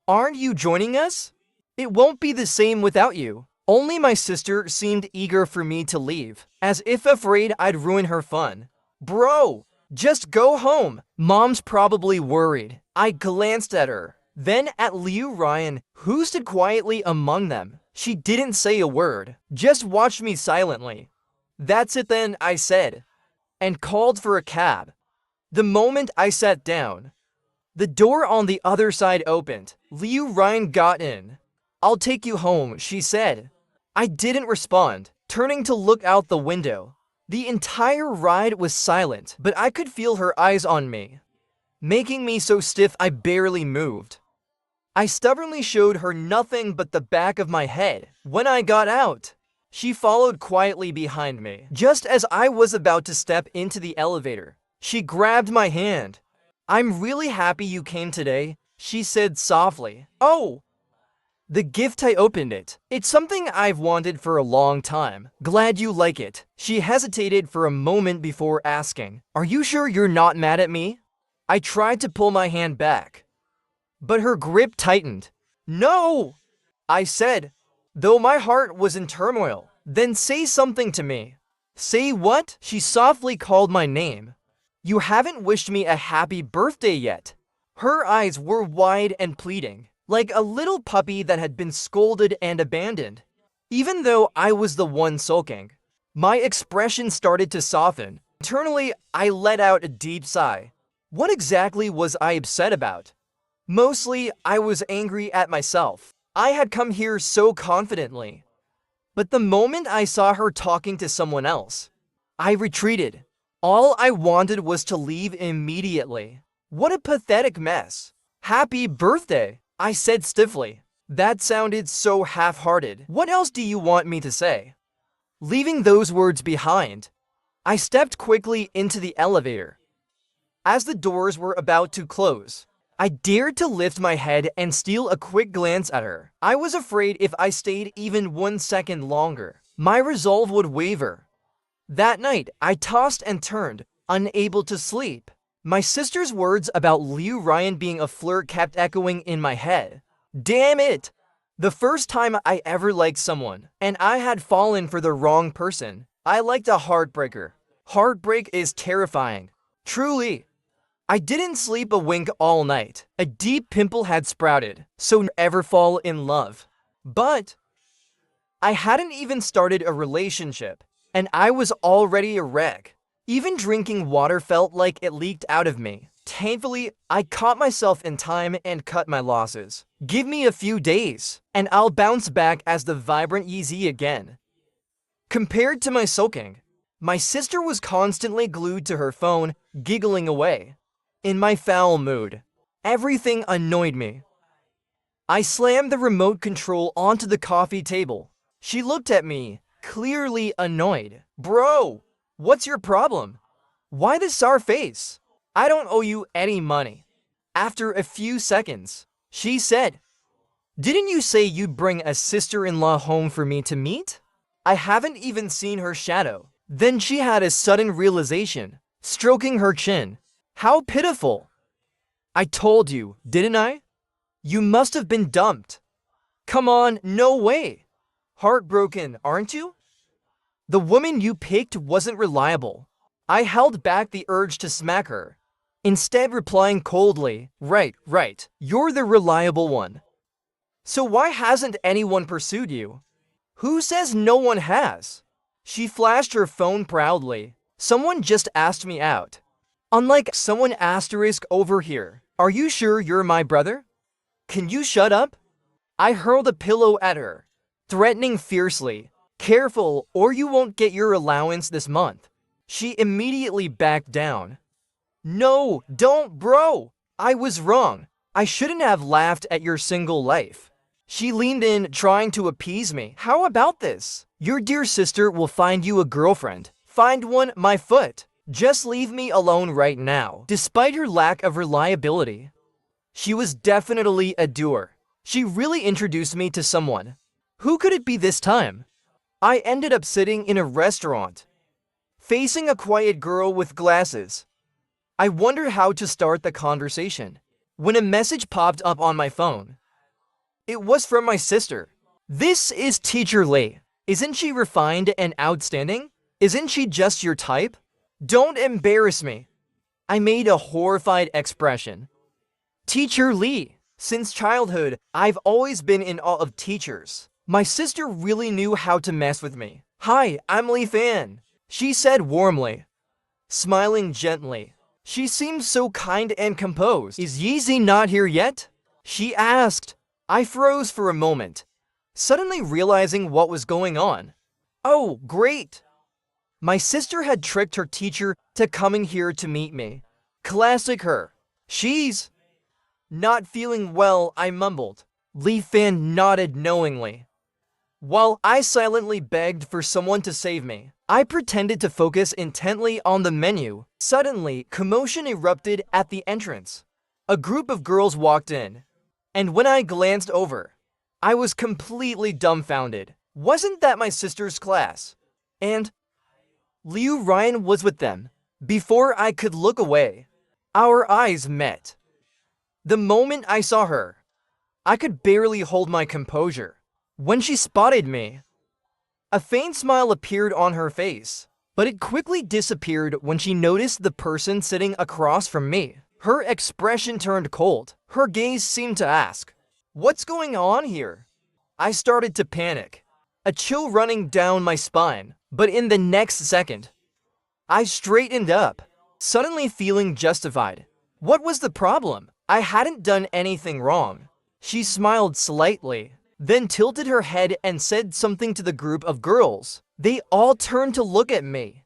Aren't you joining us? It won't be the same without you. Only my sister seemed eager for me to leave, as if afraid I'd ruin her fun. Bro, just go home. Mom's probably worried. I glanced at her, then at Liu Ryan, who stood quietly among them. She didn't say a word, just watched me silently. That's it then, I said, and called for a cab. The moment I sat down, the door on the other side opened. Liu Ryan got in. "I'll take you home," she said. I didn't respond, turning to look out the window. The entire ride was silent, but I could feel her eyes on me, making me so stiff I barely moved. I stubbornly showed her nothing but the back of my head. When I got out, she followed quietly behind me. Just as I was about to step into the elevator, she grabbed my hand. "I'm really happy you came today," she said softly. "Oh, the gift, I opened it. It's something I've wanted for a long time. Glad you like it." She hesitated for a moment before asking, "Are you sure you're not mad at me?" I tried to pull my hand back, but her grip tightened. "No," I said, though my heart was in turmoil. "Then say something to me." "Say what?" She softly called my name. "You haven't wished me a happy birthday yet." Her eyes were wide and pleading, like a little puppy that had been scolded and abandoned. Even though I was the one sulking, my expression started to soften. Internally, I let out a deep sigh. What exactly was I upset about? Mostly, I was angry at myself. I had come here so confidently, but the moment I saw her talking to someone else, I retreated. All I wanted was to leave immediately. What a pathetic mess. "Happy birthday," I said stiffly. That sounded so half-hearted. What else do you want me to say? Leaving those words behind, I stepped quickly into the elevator. As the doors were about to close, I dared to lift my head and steal a quick glance at her. I was afraid if I stayed even 1 second longer, my resolve would waver. That night, I tossed and turned, unable to sleep. My sister's words about Liu Ryan being a flirt kept echoing in my head. Damn it! The first time I ever liked someone, and I had fallen for the wrong person. I liked a heartbreaker. Heartbreak is terrifying. Truly. I didn't sleep a wink all night. A deep pimple had sprouted, so never fall in love. But I hadn't even started a relationship, and I was already a wreck. Even drinking water felt like it leaked out of me. Thankfully, I caught myself in time and cut my losses. Give me a few days, and I'll bounce back as the vibrant Yeezy again. Compared to my sulking, my sister was constantly glued to her phone, giggling away. In my foul mood, everything annoyed me. I slammed the remote control onto the coffee table. She looked at me, clearly annoyed. Bro! What's your problem? Why the sour face? I don't owe you any money. After a few seconds, she said, "Didn't you say you'd bring a sister-in-law home for me to meet?" I haven't even seen her shadow. Then she had a sudden realization, stroking her chin. How pitiful. I told you, didn't I? You must have been dumped. Come on, no way. Heartbroken, aren't you? The woman you picked wasn't reliable. I held back the urge to smack her, instead replying coldly, Right, you're the reliable one. So why hasn't anyone pursued you? Who says no one has? She flashed her phone proudly. Someone just asked me out. Unlike someone asterisk over here. Are you sure you're my brother? Can you shut up? I hurled a pillow at her, threatening fiercely. Careful, or you won't get your allowance this month. She immediately backed down. No, don't, bro! I was wrong. I shouldn't have laughed at your single life. She leaned in, trying to appease me. How about this? Your dear sister will find you a girlfriend. Find one, my foot. Just leave me alone right now. Despite her lack of reliability, she was definitely a doer. She really introduced me to someone. Who could it be this time? I ended up sitting in a restaurant, facing a quiet girl with glasses. I wondered how to start the conversation when a message popped up on my phone. It was from my sister. This is Teacher Lee. Isn't she refined and outstanding? Isn't she just your type? Don't embarrass me. I made a horrified expression. Teacher Lee. Since childhood, I've always been in awe of teachers. My sister really knew how to mess with me. Hi, I'm Lee Fan, she said warmly, smiling gently. She seemed so kind and composed. Is Yeezy not here yet? She asked. I froze for a moment, suddenly realizing what was going on. Oh, great! My sister had tricked her teacher to coming here to meet me. Classic her. She's not feeling well, I mumbled. Lee Fan nodded knowingly. While I silently begged for someone to save me, I pretended to focus intently on the menu. Suddenly, commotion erupted at the entrance. A group of girls walked in, and when I glanced over, I was completely dumbfounded. Wasn't that my sister's class? And Liu Ryan was with them. Before I could look away, our eyes met. The moment I saw her, I could barely hold my composure. When she spotted me, a faint smile appeared on her face, but it quickly disappeared when she noticed the person sitting across from me. Her expression turned cold. Her gaze seemed to ask, "What's going on here?" I started to panic, a chill running down my spine, but in the next second, I straightened up, suddenly feeling justified. What was the problem? I hadn't done anything wrong. She smiled slightly, then tilted her head and said something to the group of girls. They all turned to look at me.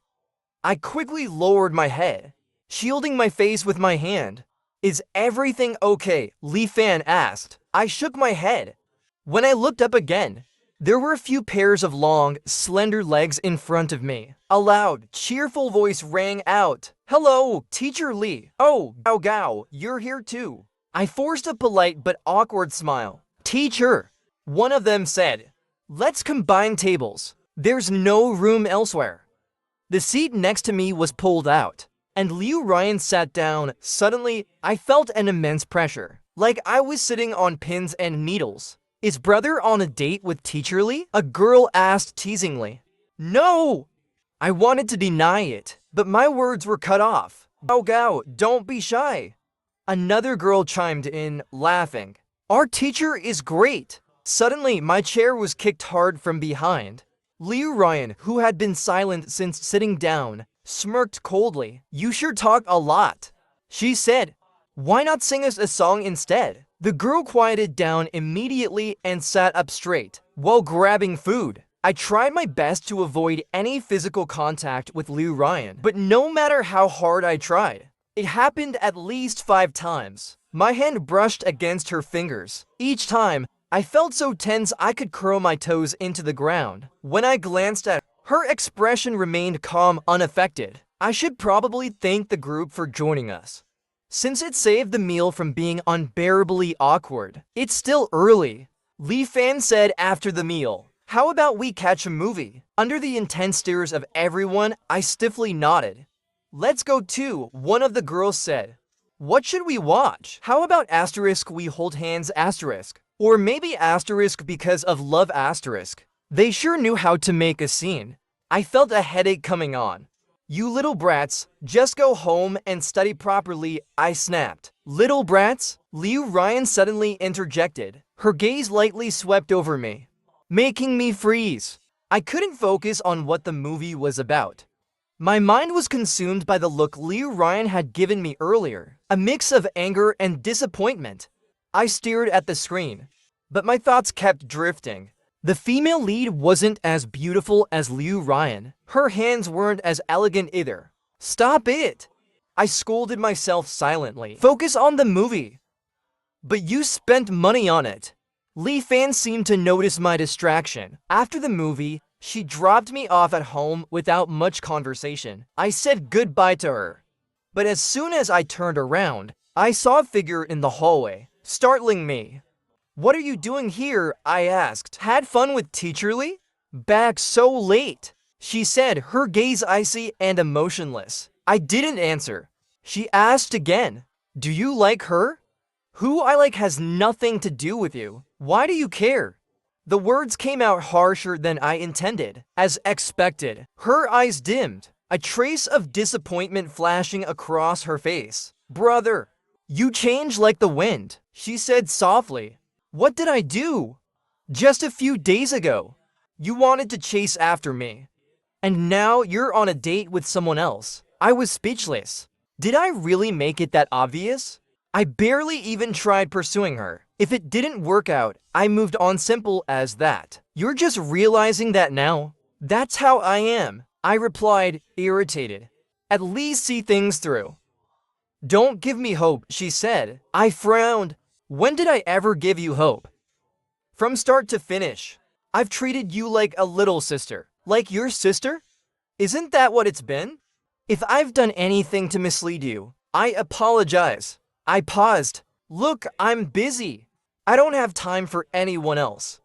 I quickly lowered my head, shielding my face with my hand. Is everything okay? Lee Fan asked. I shook my head. When I looked up again, there were a few pairs of long, slender legs in front of me. A loud, cheerful voice rang out. Hello, Teacher Lee. Oh, Gao Gao, you're here too. I forced a polite but awkward smile. Teacher, one of them said. Let's combine tables. There's no room elsewhere. The seat next to me was pulled out, and Liu Ryan sat down. Suddenly, I felt an immense pressure, like I was sitting on pins and needles. Is brother on a date with Teacher Lee? A girl asked teasingly. No! I wanted to deny it, but my words were cut off. Gao Gao, don't be shy. Another girl chimed in, laughing. Our teacher is great. Suddenly, my chair was kicked hard from behind. Liu Ryan, who had been silent since sitting down, smirked coldly. You sure talk a lot, she said. Why not sing us a song instead? The girl quieted down immediately and sat up straight, while grabbing food. I tried my best to avoid any physical contact with Liu Ryan, but no matter how hard I tried, it happened at least 5 times. My hand brushed against her fingers. Each time, I felt so tense I could curl my toes into the ground. When I glanced at her, her expression remained calm, unaffected. I should probably thank the group for joining us, since it saved the meal from being unbearably awkward. It's still early, Lee Fan said after the meal. How about we catch a movie? Under the intense stares of everyone, I stiffly nodded. Let's go too, one of the girls said. What should we watch? How about asterisk we hold hands asterisk? Or maybe asterisk because of love asterisk. They sure knew how to make a scene. I felt a headache coming on. You little brats, just go home and study properly, I snapped. Little brats? Liu Ryan suddenly interjected. Her gaze lightly swept over me, making me freeze. I couldn't focus on what the movie was about. My mind was consumed by the look Liu Ryan had given me earlier, a mix of anger and disappointment. I stared at the screen, but my thoughts kept drifting. The female lead wasn't as beautiful as Liu Ryan. Her hands weren't as elegant either. Stop it! I scolded myself silently. Focus on the movie. But you spent money on it. Lee Fan seemed to notice my distraction. After the movie, she dropped me off at home without much conversation. I said goodbye to her. But as soon as I turned around, I saw a figure in the hallway, startling me. "What are you doing here?" I asked. "Had fun with Teacher Lee?" "Back so late," she said, her gaze icy and emotionless. I didn't answer. She asked again, "Do you like her?" "Who I like has nothing to do with you. Why do you care?" The words came out harsher than I intended. As expected, her eyes dimmed, a trace of disappointment flashing across her face. "Brother, you change like the wind," she said softly. "What did I do?" "Just a few days ago, you wanted to chase after me. And now you're on a date with someone else." I was speechless. Did I really make it that obvious? I barely even tried pursuing her. If it didn't work out, I moved on, simple as that. "You're just realizing that now?" "That's how I am," I replied, irritated. "At least see things through." "Don't give me hope," she said. I frowned. "When did I ever give you hope?" "From start to finish. I've treated you like a little sister." "Like your sister? Isn't that what it's been?" "If I've done anything to mislead you, I apologize." I paused. "Look, I'm busy. I don't have time for anyone else.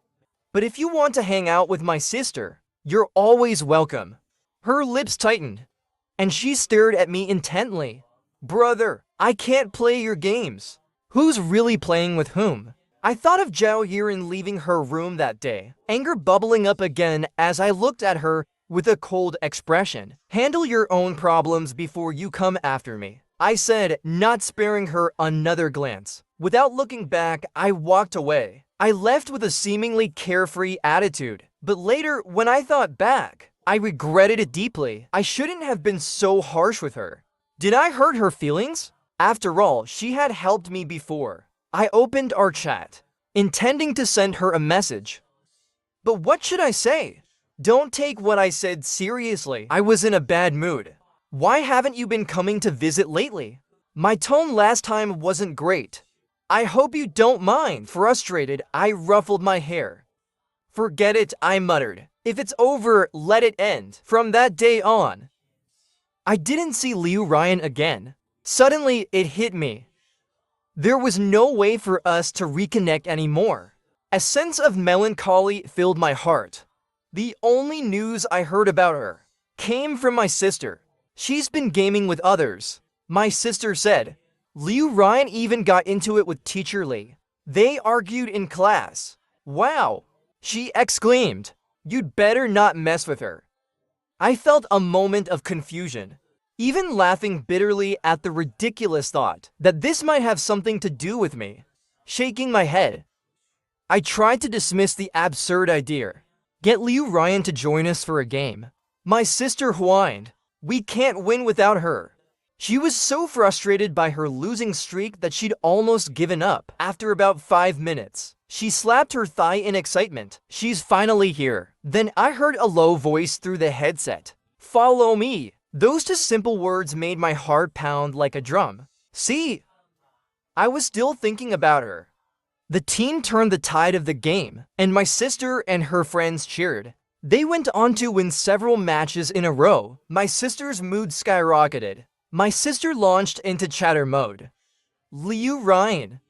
But if you want to hang out with my sister, you're always welcome." Her lips tightened, and she stared at me intently. "Brother, I can't play your games." Who's really playing with whom? I thought of Zhao Yiren leaving her room that day, anger bubbling up again as I looked at her with a cold expression. "Handle your own problems before you come after me," I said, not sparing her another glance. Without looking back, I walked away. I left with a seemingly carefree attitude, but later, when I thought back, I regretted it deeply. I shouldn't have been so harsh with her. Did I hurt her feelings? After all, she had helped me before. I opened our chat, intending to send her a message. But what should I say? Don't take what I said seriously. I was in a bad mood. "Why haven't you been coming to visit lately?" My tone last time wasn't great. "I hope you don't mind." Frustrated, I ruffled my hair. "Forget it," I muttered. "If it's over, let it end." From that day on, I didn't see Liu Ryan again. Suddenly, it hit me. There was no way for us to reconnect anymore. A sense of melancholy filled my heart. The only news I heard about her came from my sister. "She's been gaming with others," my sister said. "Liu Ryan even got into it with Teacher Lee. They argued in class." "Wow!" she exclaimed. "You'd better not mess with her." I felt a moment of confusion, even laughing bitterly at the ridiculous thought that this might have something to do with me. Shaking my head, I tried to dismiss the absurd idea. "Get Liu Ryan to join us for a game." My sister whined. "We can't win without her." She was so frustrated by her losing streak that she'd almost given up. After about 5 minutes, she slapped her thigh in excitement. "She's finally here." Then I heard a low voice through the headset. "Follow me." Those two simple words made my heart pound like a drum. "See?" I was still thinking about her. The team turned the tide of the game, and my sister and her friends cheered. They went on to win several matches in a row. My sister's mood skyrocketed. My sister launched into chatter mode. "Liu Ryan,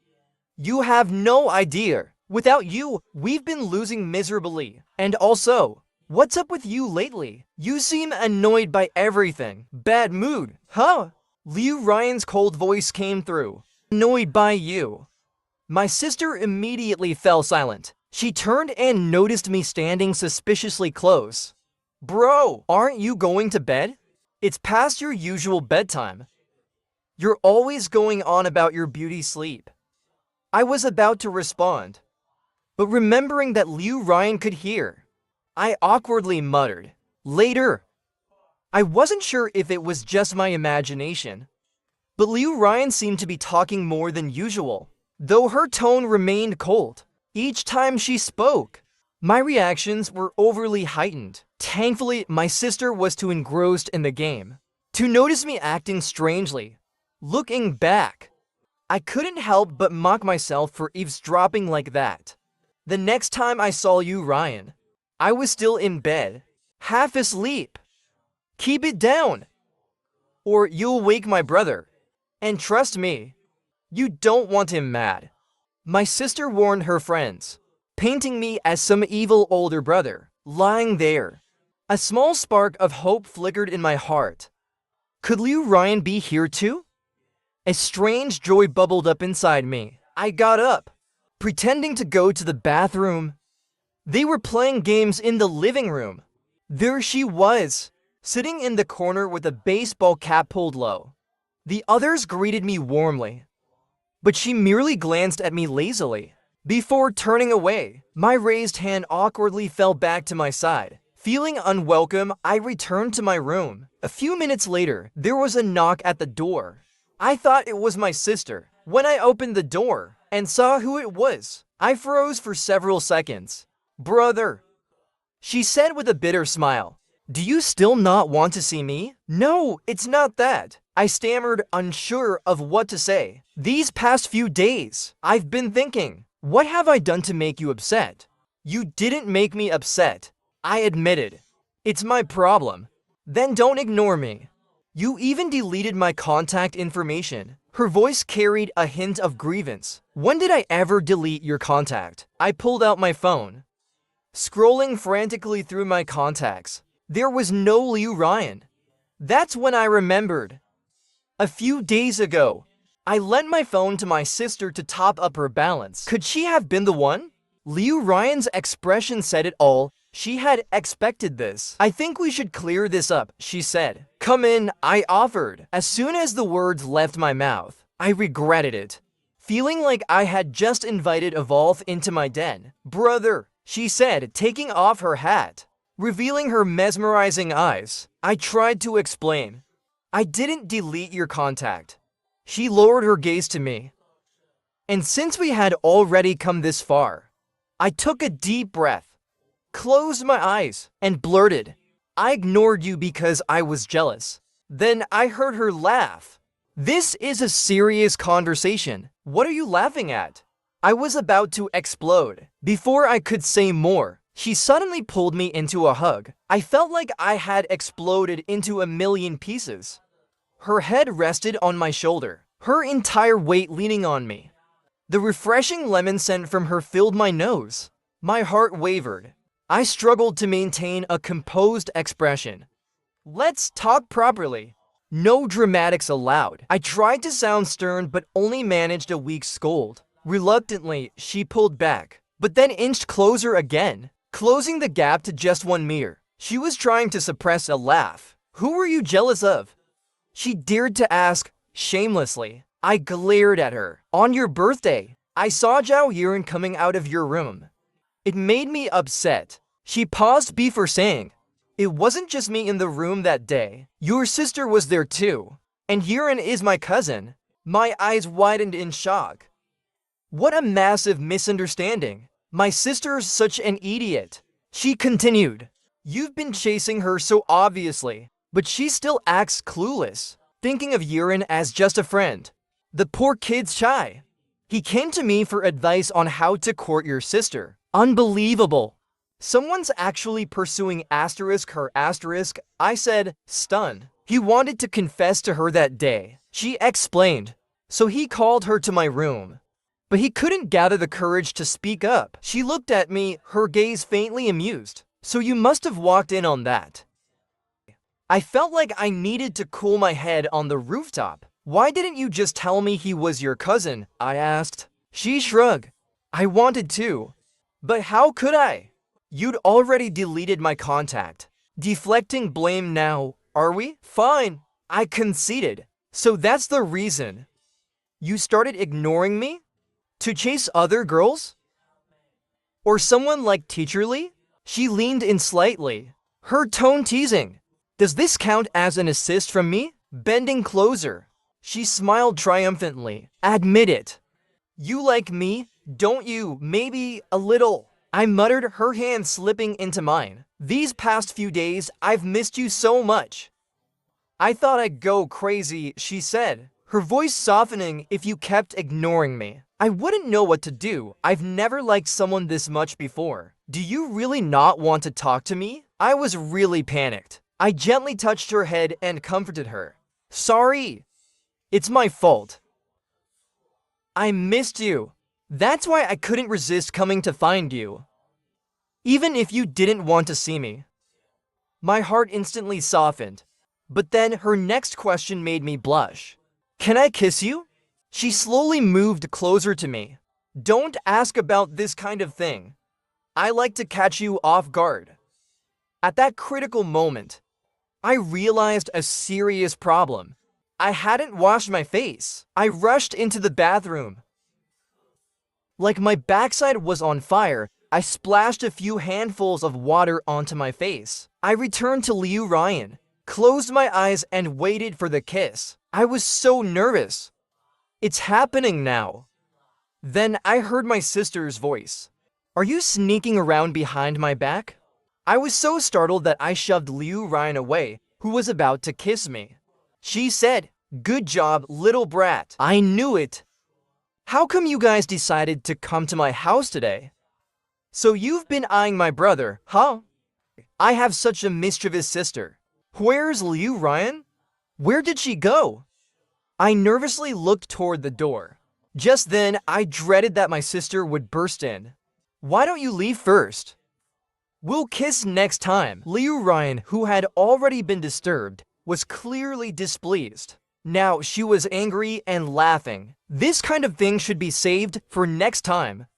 you have no idea. Without you, we've been losing miserably. And also, what's up with you lately? You seem annoyed by everything." "Bad mood, huh?" Liu Ryan's cold voice came through. "Annoyed by you." My sister immediately fell silent. She turned and noticed me standing suspiciously close. "Bro, aren't you going to bed? It's past your usual bedtime. You're always going on about your beauty sleep." I was about to respond, but remembering that Liu Ryan could hear, I awkwardly muttered, "Later." I wasn't sure if it was just my imagination, but Liu Ryan seemed to be talking more than usual, though her tone remained cold. Each time she spoke, my reactions were overly heightened. Thankfully, my sister was too engrossed in the game to notice me acting strangely. Looking back, I couldn't help but mock myself for eavesdropping like that. The next time I saw you, Ryan, I was still in bed, half asleep. Keep it down, or you'll wake my brother. And trust me, you don't want him mad. My sister warned her friends, painting me as some evil older brother, lying there. A small spark of hope flickered in my heart. Could Liu Ryan be here too? A strange joy bubbled up inside me. I got up, pretending to go to the bathroom. They were playing games in the living room. There she was, sitting in the corner with a baseball cap pulled low. The others greeted me warmly, but she merely glanced at me lazily. Before turning away, my raised hand awkwardly fell back to my side. Feeling unwelcome, I returned to my room. A few minutes later, there was a knock at the door. I thought it was my sister. When I opened the door and saw who it was, I froze for several seconds. "Brother," she said with a bitter smile. "Do you still not want to see me?" "No, it's not that," I stammered, unsure of what to say. "These past few days, I've been thinking, what have I done to make you upset?" "You didn't make me upset," I admitted. "It's my problem." "Then don't ignore me. You even deleted my contact information." Her voice carried a hint of grievance. "When did I ever delete your contact?" I pulled out my phone, scrolling frantically through my contacts. There was no Liu Ryan. That's when I remembered. A few days ago, I lent my phone to my sister to top up her balance. Could she have been the one? Liu Ryan's expression said it all. She had expected this. "I think we should clear this up," she said. "Come in," I offered. As soon as the words left my mouth, I regretted it, feeling like I had just invited Evolve into my den. "Brother," she said, taking off her hat, revealing her mesmerizing eyes. I tried to explain. "I didn't delete your contact." She lowered her gaze to me. And since we had already come this far, I took a deep breath, closed my eyes, and blurted, "I ignored you because I was jealous." Then I heard her laugh. "This is a serious conversation. What are you laughing at?" I was about to explode. Before I could say more, she suddenly pulled me into a hug. I felt like I had exploded into a million pieces. Her head rested on my shoulder, her entire weight leaning on me. The refreshing lemon scent from her filled my nose. My heart wavered. I struggled to maintain a composed expression. "Let's talk properly. No dramatics allowed." I tried to sound stern but only managed a weak scold. Reluctantly, she pulled back, but then inched closer again, closing the gap to just one mirror. She was trying to suppress a laugh. "Who were you jealous of?" she dared to ask, shamelessly. I glared at her. "On your birthday, I saw Zhao Yiren coming out of your room. It made me upset." She paused before saying, "It wasn't just me in the room that day. Your sister was there too. And Yiren is my cousin." My eyes widened in shock. What a massive misunderstanding. My sister's such an idiot. She continued, "You've been chasing her so obviously, but she still acts clueless, thinking of Yiren as just a friend. The poor kid's shy. He came to me for advice on how to court your sister." Unbelievable. Someone's actually pursuing her asterisk, I said, stunned. "He wanted to confess to her that day," she explained. "So he called her to my room. But he couldn't gather the courage to speak up." She looked at me, her gaze faintly amused. "So you must have walked in on that." I felt like I needed to cool my head on the rooftop. "Why didn't you just tell me he was your cousin?" I asked. She shrugged. "I wanted to. But how could I? You'd already deleted my contact. Deflecting blame now, are we?" "Fine," I conceded. "So that's the reason you started ignoring me? To chase other girls? Or someone like Teacher Lee?" She leaned in slightly, her tone teasing. Does this count as an assist from me? Bending closer. She smiled triumphantly. Admit it. You like me, don't you? Maybe a little. I muttered, her hand slipping into mine. These past few days, I've missed you so much. I thought I'd go crazy, she said, her voice softening. If you kept ignoring me, I wouldn't know what to do. I've never liked someone this much before. Do you really not want to talk to me? I was really panicked. I gently touched her head and comforted her. Sorry. It's my fault. I missed you. That's why I couldn't resist coming to find you. Even if you didn't want to see me. My heart instantly softened. But then her next question made me blush. Can I kiss you? She slowly moved closer to me. Don't ask about this kind of thing. I like to catch you off guard. At that critical moment, I realized a serious problem. I hadn't washed my face. I rushed into the bathroom. Like my backside was on fire, I splashed a few handfuls of water onto my face. I returned to Liu Ryan, closed my eyes and waited for the kiss. I was so nervous. It's happening now. Then I heard my sister's voice. Are you sneaking around behind my back? I was so startled that I shoved Liu Ryan away, who was about to kiss me. She said, good job, little brat. I knew it. How come you guys decided to come to my house today? So you've been eyeing my brother, huh? I have such a mischievous sister. Where's Liu Ryan? Where did she go? I nervously looked toward the door. Just then, I dreaded that my sister would burst in. Why don't you leave first? We'll kiss next time. Liu Ryan, who had already been disturbed, was clearly displeased. Now she was angry and laughing. This kind of thing should be saved for next time.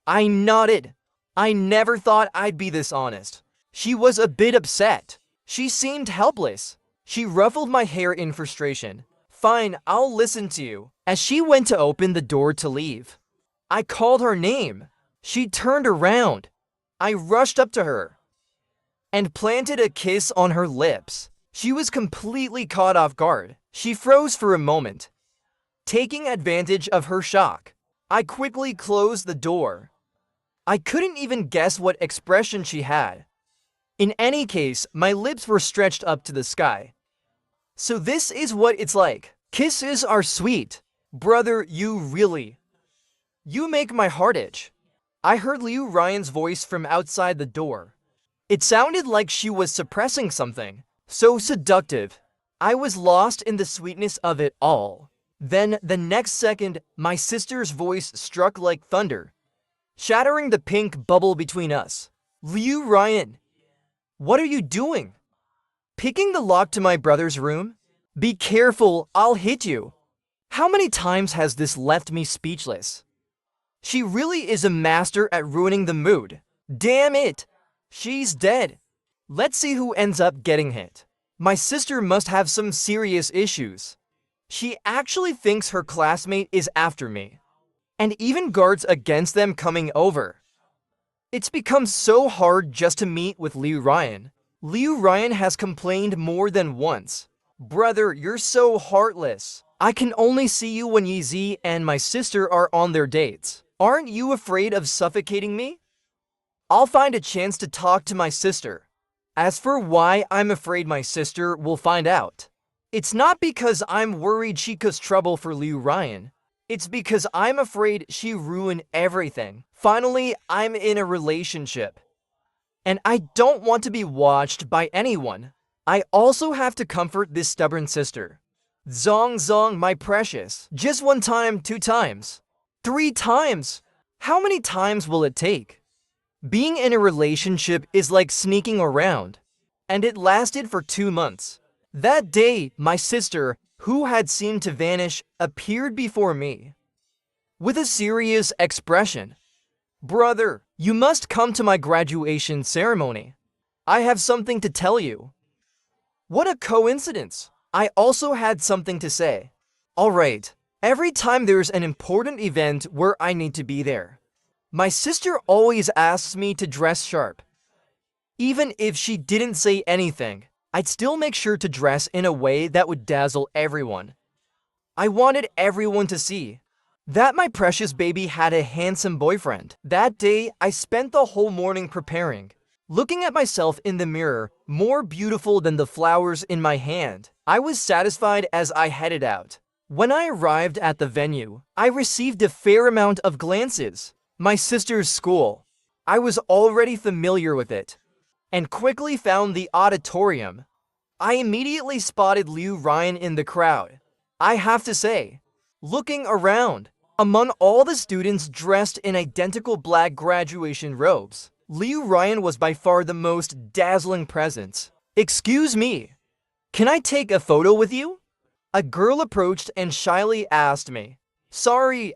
I nodded. I never thought I'd be this honest. She was a bit upset. She seemed helpless. She ruffled my hair in frustration. Fine, I'll listen to you. As she went to open the door to leave, I called her name. She turned around. I rushed up to her and planted a kiss on her lips. She was completely caught off guard. She froze for a moment, taking advantage of her shock. I quickly closed the door. I couldn't even guess what expression she had. In any case, my lips were stretched up to the sky. So this is what it's like. Kisses are sweet. Brother, you make my heart itch. I heard Liu Ryan's voice from outside the door. It sounded like she was suppressing something. So seductive. I was lost in the sweetness of it all. Then, the next second, my sister's voice struck like thunder, shattering the pink bubble between us. Liu Ryan, what are you doing? Picking the lock to my brother's room? Be careful, I'll hit you. How many times has this left me speechless? She really is a master at ruining the mood. Damn it! She's dead. Let's see who ends up getting hit. My sister must have some serious issues. She actually thinks her classmate is after me, and even guards against them coming over. It's become so hard just to meet with Liu Ryan. Liu Ryan has complained more than once. Brother, you're so heartless. I can only see you when Yi and my sister are on their dates. Aren't you afraid of suffocating me? I'll find a chance to talk to my sister. As for why I'm afraid my sister will find out, it's not because I'm worried she caused trouble for Liu Ryan. It's because I'm afraid she ruined everything. Finally, I'm in a relationship, and I don't want to be watched by anyone. I also have to comfort this stubborn sister. Zong Zong, my precious. Just one time, 2 times, 3 times. How many times will it take? Being in a relationship is like sneaking around, and it lasted for 2 months. That day, my sister, who had seemed to vanish, appeared before me with a serious expression. Brother, you must come to my graduation ceremony. I have something to tell you. What a coincidence. I also had something to say. All right, every time there's an important event where I need to be there, my sister always asks me to dress sharp. Even if she didn't say anything, I'd still make sure to dress in a way that would dazzle everyone. I wanted everyone to see that my precious baby had a handsome boyfriend. That day, I spent the whole morning preparing, looking at myself in the mirror, more beautiful than the flowers in my hand. I was satisfied as I headed out. When I arrived at the venue, I received a fair amount of glances. My sister's school. I was already familiar with it, and quickly found the auditorium. I immediately spotted Liu Ryan in the crowd. I have to say, looking around, among all the students dressed in identical black graduation robes, Liu Ryan was by far the most dazzling presence. "Excuse me, can I take a photo with you?" A girl approached and shyly asked me. "Sorry,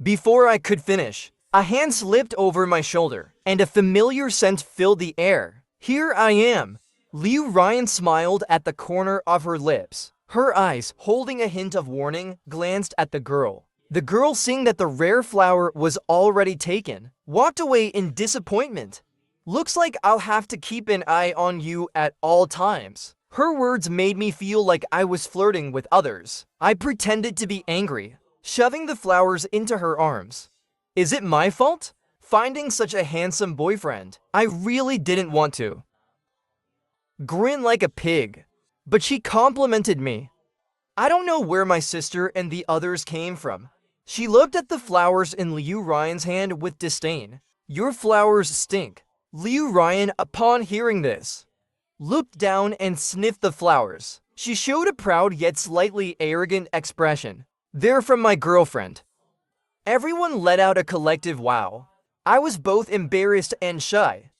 Before I could finish, a hand slipped over my shoulder, and a familiar scent filled the air. "Here I am." Liu Ryan smiled at the corner of her lips. Her eyes, holding a hint of warning, glanced at the girl. The girl, seeing that the rare flower was already taken, walked away in disappointment. "Looks like I'll have to keep an eye on you at all times." Her words made me feel like I was flirting with others. I pretended to be angry, shoving the flowers into her arms. Is it my fault? Finding such a handsome boyfriend, I really didn't want to grin like a pig, but she complimented me. I don't know where my sister and the others came from. She looked at the flowers in Liu Ryan's hand with disdain. "Your flowers stink." Liu Ryan, upon hearing this, looked down and sniffed the flowers. She showed a proud yet slightly arrogant expression. "They're from my girlfriend." Everyone let out a collective wow. I was both embarrassed and shy.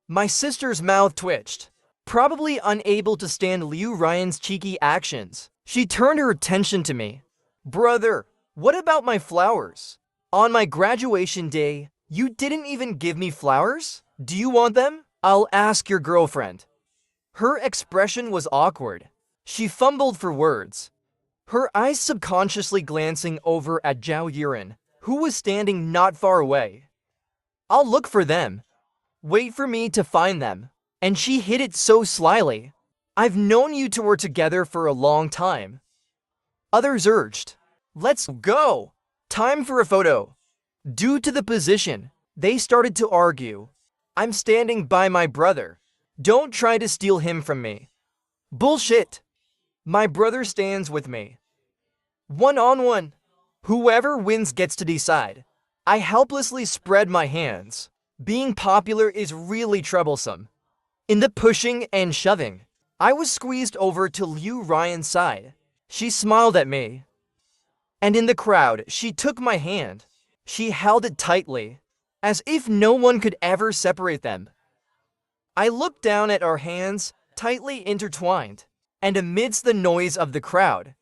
My sister's mouth twitched, probably unable to stand Liu Ryan's cheeky actions. She turned her attention to me. "Brother, what about my flowers? On my graduation day, you didn't even give me flowers? Do you want them? I'll ask your girlfriend." Her expression was awkward. She fumbled for words, her eyes subconsciously glancing over at Zhao Yuran, who was standing not far away. "I'll look for them. Wait for me to find them." And she hid it so slyly. "I've known you two were together for a long time." Others urged, "Let's go. Time for a photo." Due to the position, they started to argue. "I'm standing by my brother. Don't try to steal him from me." "Bullshit. My brother stands with me. One-on-one. Whoever wins gets to decide." I helplessly spread my hands. Being popular is really troublesome. In the pushing and shoving, I was squeezed over to Liu Ryan's side. She smiled at me. And in the crowd, she took my hand. She held it tightly, as if no one could ever separate them. I looked down at our hands, tightly intertwined, and amidst the noise of the crowd,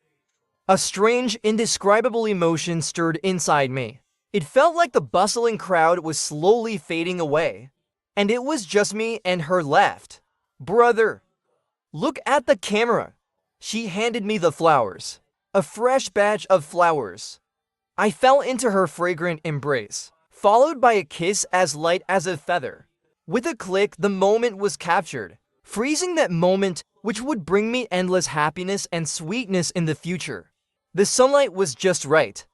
a strange, indescribable emotion stirred inside me. It felt like the bustling crowd was slowly fading away, and it was just me and her left. "Brother, look at the camera." She handed me the flowers, a fresh batch of flowers. I fell into her fragrant embrace, followed by a kiss as light as a feather. With a click, the moment was captured, freezing that moment which would bring me endless happiness and sweetness in the future. The sunlight was just right.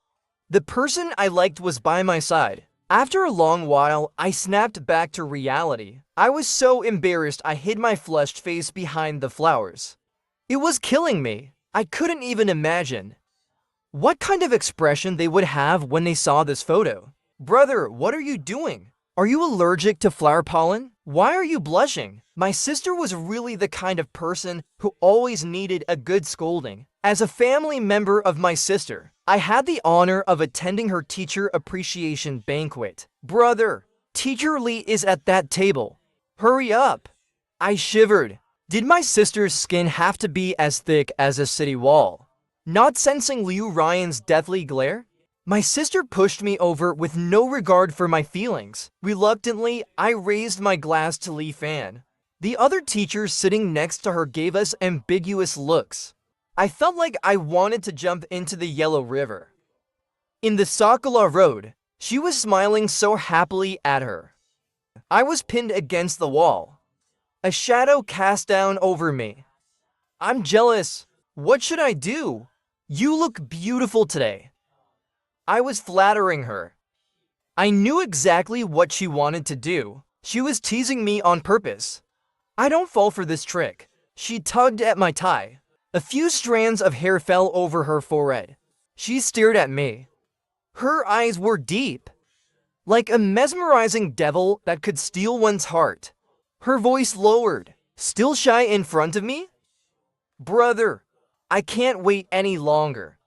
The person I liked was by my side. After a long while, I snapped back to reality. I was so embarrassed I hid my flushed face behind the flowers. It was killing me. I couldn't even imagine what kind of expression they would have when they saw this photo. "Brother, what are you doing? Are you allergic to flower pollen? Why are you blushing?" My sister was really the kind of person who always needed a good scolding. As a family member of my sister, I had the honor of attending her teacher appreciation banquet. "Brother, Teacher Lee is at that table. Hurry up." I shivered. Did my sister's skin have to be as thick as a city wall? Not sensing Liu Ryan's deathly glare, my sister pushed me over with no regard for my feelings. Reluctantly, I raised my glass to Li Fan. The other teachers sitting next to her gave us ambiguous looks. I felt like I wanted to jump into the Yellow River. In the Sakura Road, she was smiling so happily at her. I was pinned against the wall. A shadow cast down over me. I'm jealous. What should I do? You look beautiful today. I was flattering her. I knew exactly what she wanted to do. She was teasing me on purpose. I don't fall for this trick. She tugged at my tie. A few strands of hair fell over her forehead. She stared at me. Her eyes were deep, like a mesmerizing devil that could steal one's heart. Her voice lowered. Still shy in front of me? Brother, I can't wait any longer.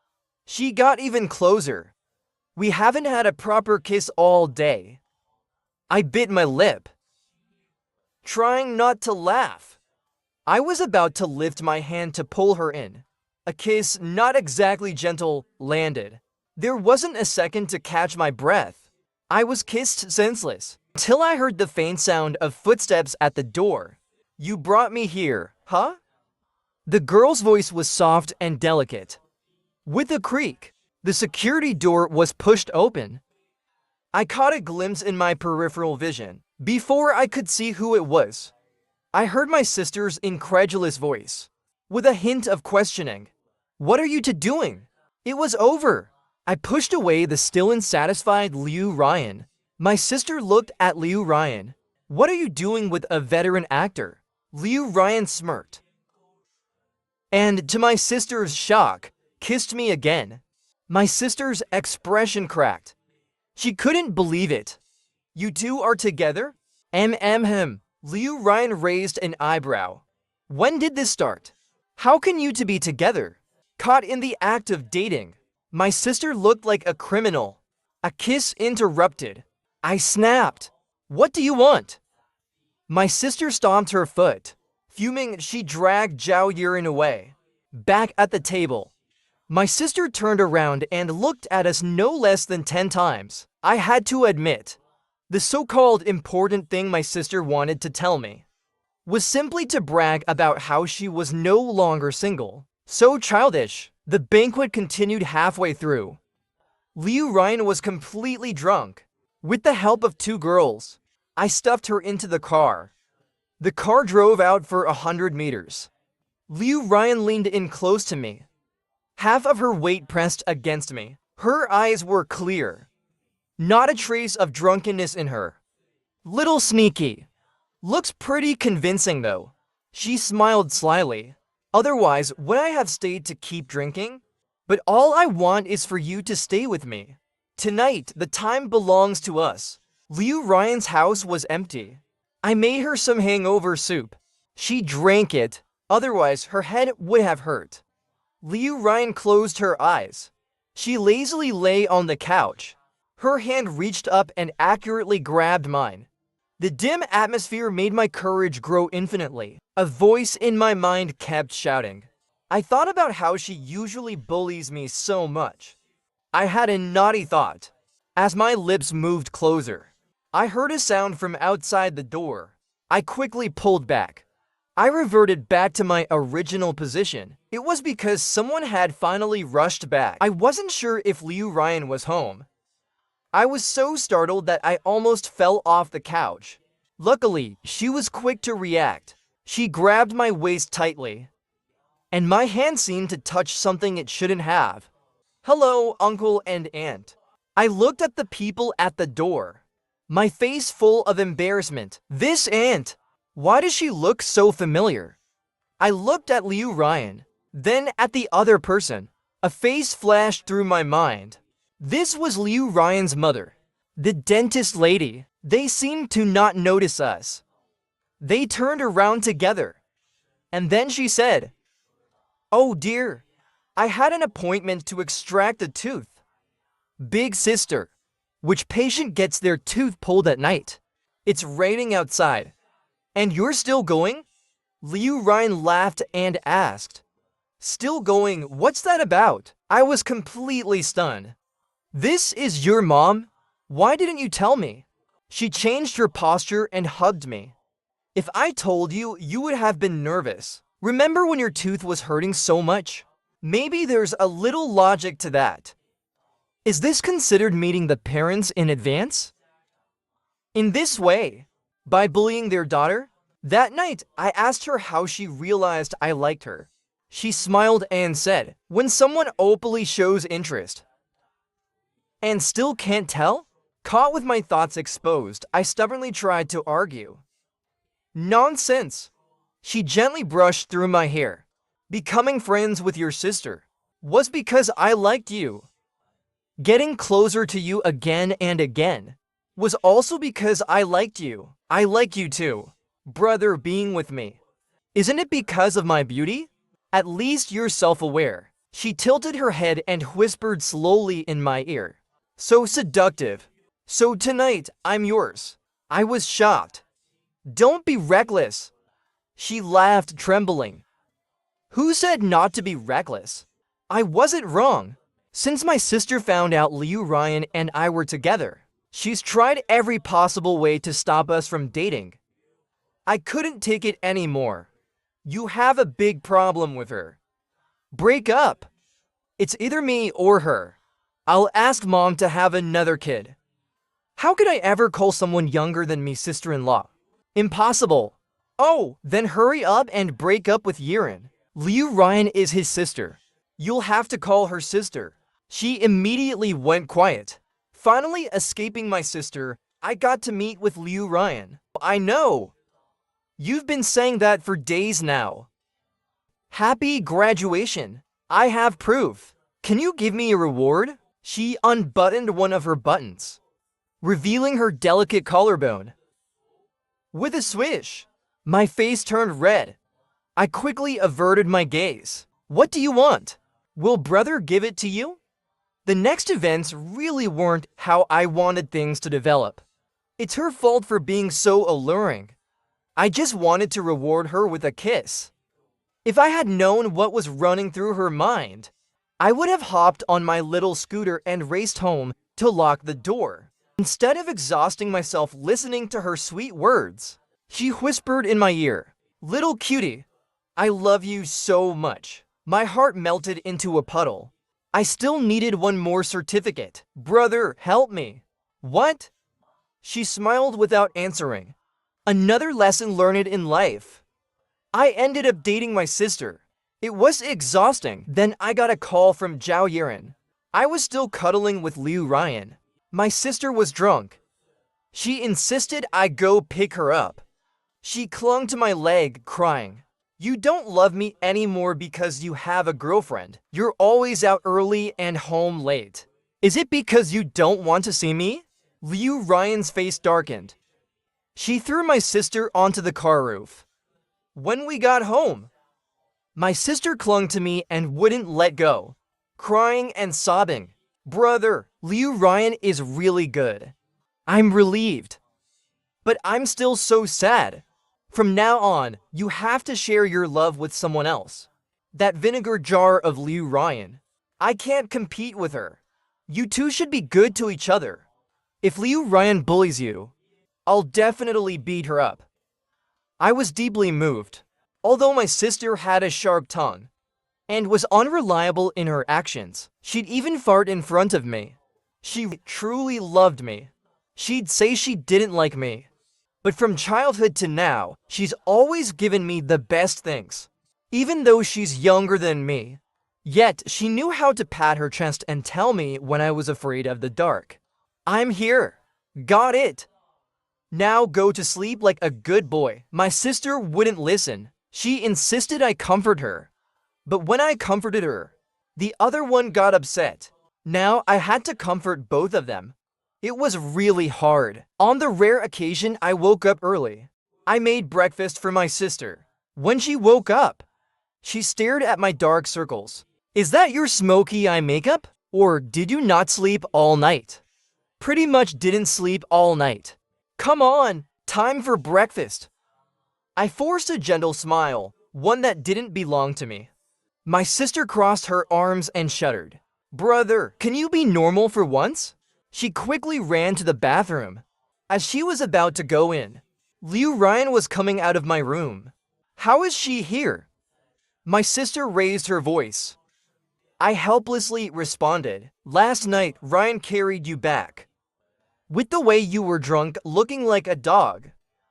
She got even closer. We haven't had a proper kiss all day. I bit my lip, trying not to laugh. I was about to lift my hand to pull her in. A kiss, not exactly gentle, landed. There wasn't a second to catch my breath. I was kissed senseless, till I heard the faint sound of footsteps at the door. You brought me here, huh? The girl's voice was soft and delicate. With a creak, the security door was pushed open. I caught a glimpse in my peripheral vision. Before I could see who it was, I heard my sister's incredulous voice, with a hint of questioning. What are you two doing? It was over. I pushed away the still unsatisfied Liu Ryan. My sister looked at Liu Ryan. What are you doing with a veteran actor? Liu Ryan smirked, and to my sister's shock, kissed me again. My sister's expression cracked. She couldn't believe it. You two are together? Him. Liu Ryan raised an eyebrow. When did this start? How can you two be together? Caught in the act of dating. My sister looked like a criminal. A kiss interrupted. I snapped. What do you want? My sister stomped her foot. Fuming, she dragged Zhao Yurin away. Back at the table, my sister turned around and looked at us no less than 10 times. I had to admit, the so-called important thing my sister wanted to tell me was simply to brag about how she was no longer single. So childish. The banquet continued halfway through. Liu Ryan was completely drunk. With the help of 2 girls, I stuffed her into the car. The car drove out for 100 meters. Liu Ryan leaned in close to me, half of her weight pressed against me. Her eyes were clear. Not a trace of drunkenness in her. Little sneaky. Looks pretty convincing though. She smiled slyly. Otherwise, would I have stayed to keep drinking? But all I want is for you to stay with me. Tonight, the time belongs to us. Liu Ryan's house was empty. I made her some hangover soup. She drank it, otherwise her head would have hurt. Liu Ryan closed her eyes. She lazily lay on the couch. Her hand reached up and accurately grabbed mine. The dim atmosphere made my courage grow infinitely. A voice in my mind kept shouting. I thought about how she usually bullies me so much. I had a naughty thought. As my lips moved closer, I heard a sound from outside the door. I quickly pulled back. I reverted back to my original position. It was because someone had finally rushed back. I wasn't sure if Liu Ryan was home. I was so startled that I almost fell off the couch. Luckily, she was quick to react. She grabbed my waist tightly, and my hand seemed to touch something it shouldn't have. Hello, uncle and aunt. I looked at the people at the door, my face full of embarrassment. This aunt, why does she look so familiar? I looked at Liu Ryan, then at the other person. A face flashed through my mind. This was Liu Ryan's mother, the dentist lady. They seemed to not notice us. They turned around together, and then she said, "Oh dear, I had an appointment to extract a tooth." Big sister, which patient gets their tooth pulled at night? It's raining outside. And you're still going? Liu Ryan laughed and asked. Still going, what's that about? I was completely stunned. This is your mom? Why didn't you tell me? She changed her posture and hugged me. If I told you, you would have been nervous. Remember when your tooth was hurting so much? Maybe there's a little logic to that. Is this considered meeting the parents in advance? In this way, by bullying their daughter, That night, I asked her how she realized I liked her. She smiled and said, "When someone openly shows interest." And still can't tell? Caught with my thoughts exposed, I stubbornly tried to argue. Nonsense. She gently brushed through my hair. Becoming friends with your sister was because I liked you. Getting closer to you again and again was also because I liked you. I like you too. Brother, being with me. Isn't it because of my beauty? At least you're self-aware. She tilted her head and whispered slowly in my ear. So seductive. So tonight, I'm yours. I was shocked. Don't be reckless. She laughed, trembling. Who said not to be reckless? I wasn't wrong. Since my sister found out Liu Ryan and I were together, she's tried every possible way to stop us from dating. I couldn't take it anymore. You have a big problem with her. Break up. It's either me or her. I'll ask mom to have another kid. How could I ever call someone younger than me sister-in-law? Impossible. Oh, then hurry up and break up with Yiren. Liu Ryan is his sister. You'll have to call her sister. She immediately went quiet. Finally escaping my sister, I got to meet with Liu Ryan. I know. You've been saying that for days now. Happy graduation. I have proof. Can you give me a reward? She unbuttoned one of her buttons, revealing her delicate collarbone. With a swish, my face turned red. I quickly averted my gaze. What do you want? Will brother give it to you? The next events really weren't how I wanted things to develop. It's her fault for being so alluring. I just wanted to reward her with a kiss. If I had known what was running through her mind, I would have hopped on my little scooter and raced home to lock the door. Instead of exhausting myself listening to her sweet words, she whispered in my ear, "Little cutie, I love you so much." My heart melted into a puddle. I still needed one more certificate. Brother, help me. What? She smiled without answering. Another lesson learned in life. I ended up dating my sister. It was exhausting. Then I got a call from Zhao Yiren. I was still cuddling with Liu Ryan. My sister was drunk. She insisted I go pick her up. She clung to my leg, crying. You don't love me anymore because you have a girlfriend. You're always out early and home late. Is it because you don't want to see me? Liu Ryan's face darkened. She threw my sister onto the car roof. When we got home, my sister clung to me and wouldn't let go, crying and sobbing. Brother, Liu Ryan is really good. I'm relieved. But I'm still so sad. From now on, you have to share your love with someone else. That vinegar jar of Liu Ryan. I can't compete with her. You two should be good to each other. If Liu Ryan bullies you, I'll definitely beat her up. I was deeply moved. Although my sister had a sharp tongue and was unreliable in her actions, she'd even fart in front of me. She truly loved me. She'd say she didn't like me. But from childhood to now, she's always given me the best things. Even though she's younger than me. Yet, she knew how to pat her chest and tell me when I was afraid of the dark. I'm here. Got it. Now go to sleep like a good boy. My sister wouldn't listen. She insisted I comfort her. But when I comforted her, the other one got upset. Now I had to comfort both of them. It was really hard. On the rare occasion I woke up early, I made breakfast for my sister. When she woke up, she stared at my dark circles. Is that your smoky eye makeup? Or did you not sleep all night? Pretty much didn't sleep all night. Come on, time for breakfast. I forced a gentle smile, one that didn't belong to me. My sister crossed her arms and shuddered. Brother, can you be normal for once? She quickly ran to the bathroom. As she was about to go in, Liu Ryan was coming out of my room. How is she here? My sister raised her voice. I helplessly responded. Last night, Ryan carried you back. With the way you were drunk, looking like a dog.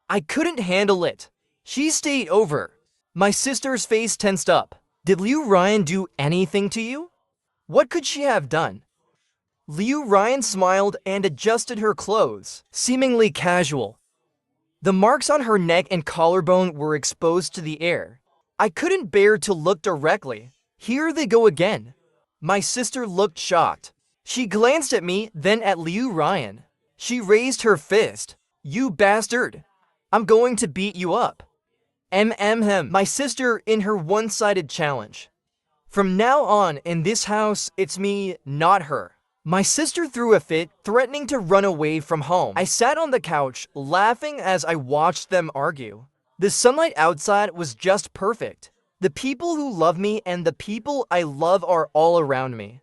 I couldn't handle it. She stayed over. My sister's face tensed up. Did Liu Ryan do anything to you? What could she have done? Liu Ryan smiled and adjusted her clothes, seemingly casual. The marks on her neck and collarbone were exposed to the air. I couldn't bear to look directly. Here they go again. My sister looked shocked. She glanced at me, then at Liu Ryan. She raised her fist. You bastard! I'm going to beat you up. My sister in her one-sided challenge. From now on, in this house, it's me, not her. My sister threw a fit, threatening to run away from home. I sat on the couch, laughing as I watched them argue. The sunlight outside was just perfect. The people who love me and the people I love are all around me.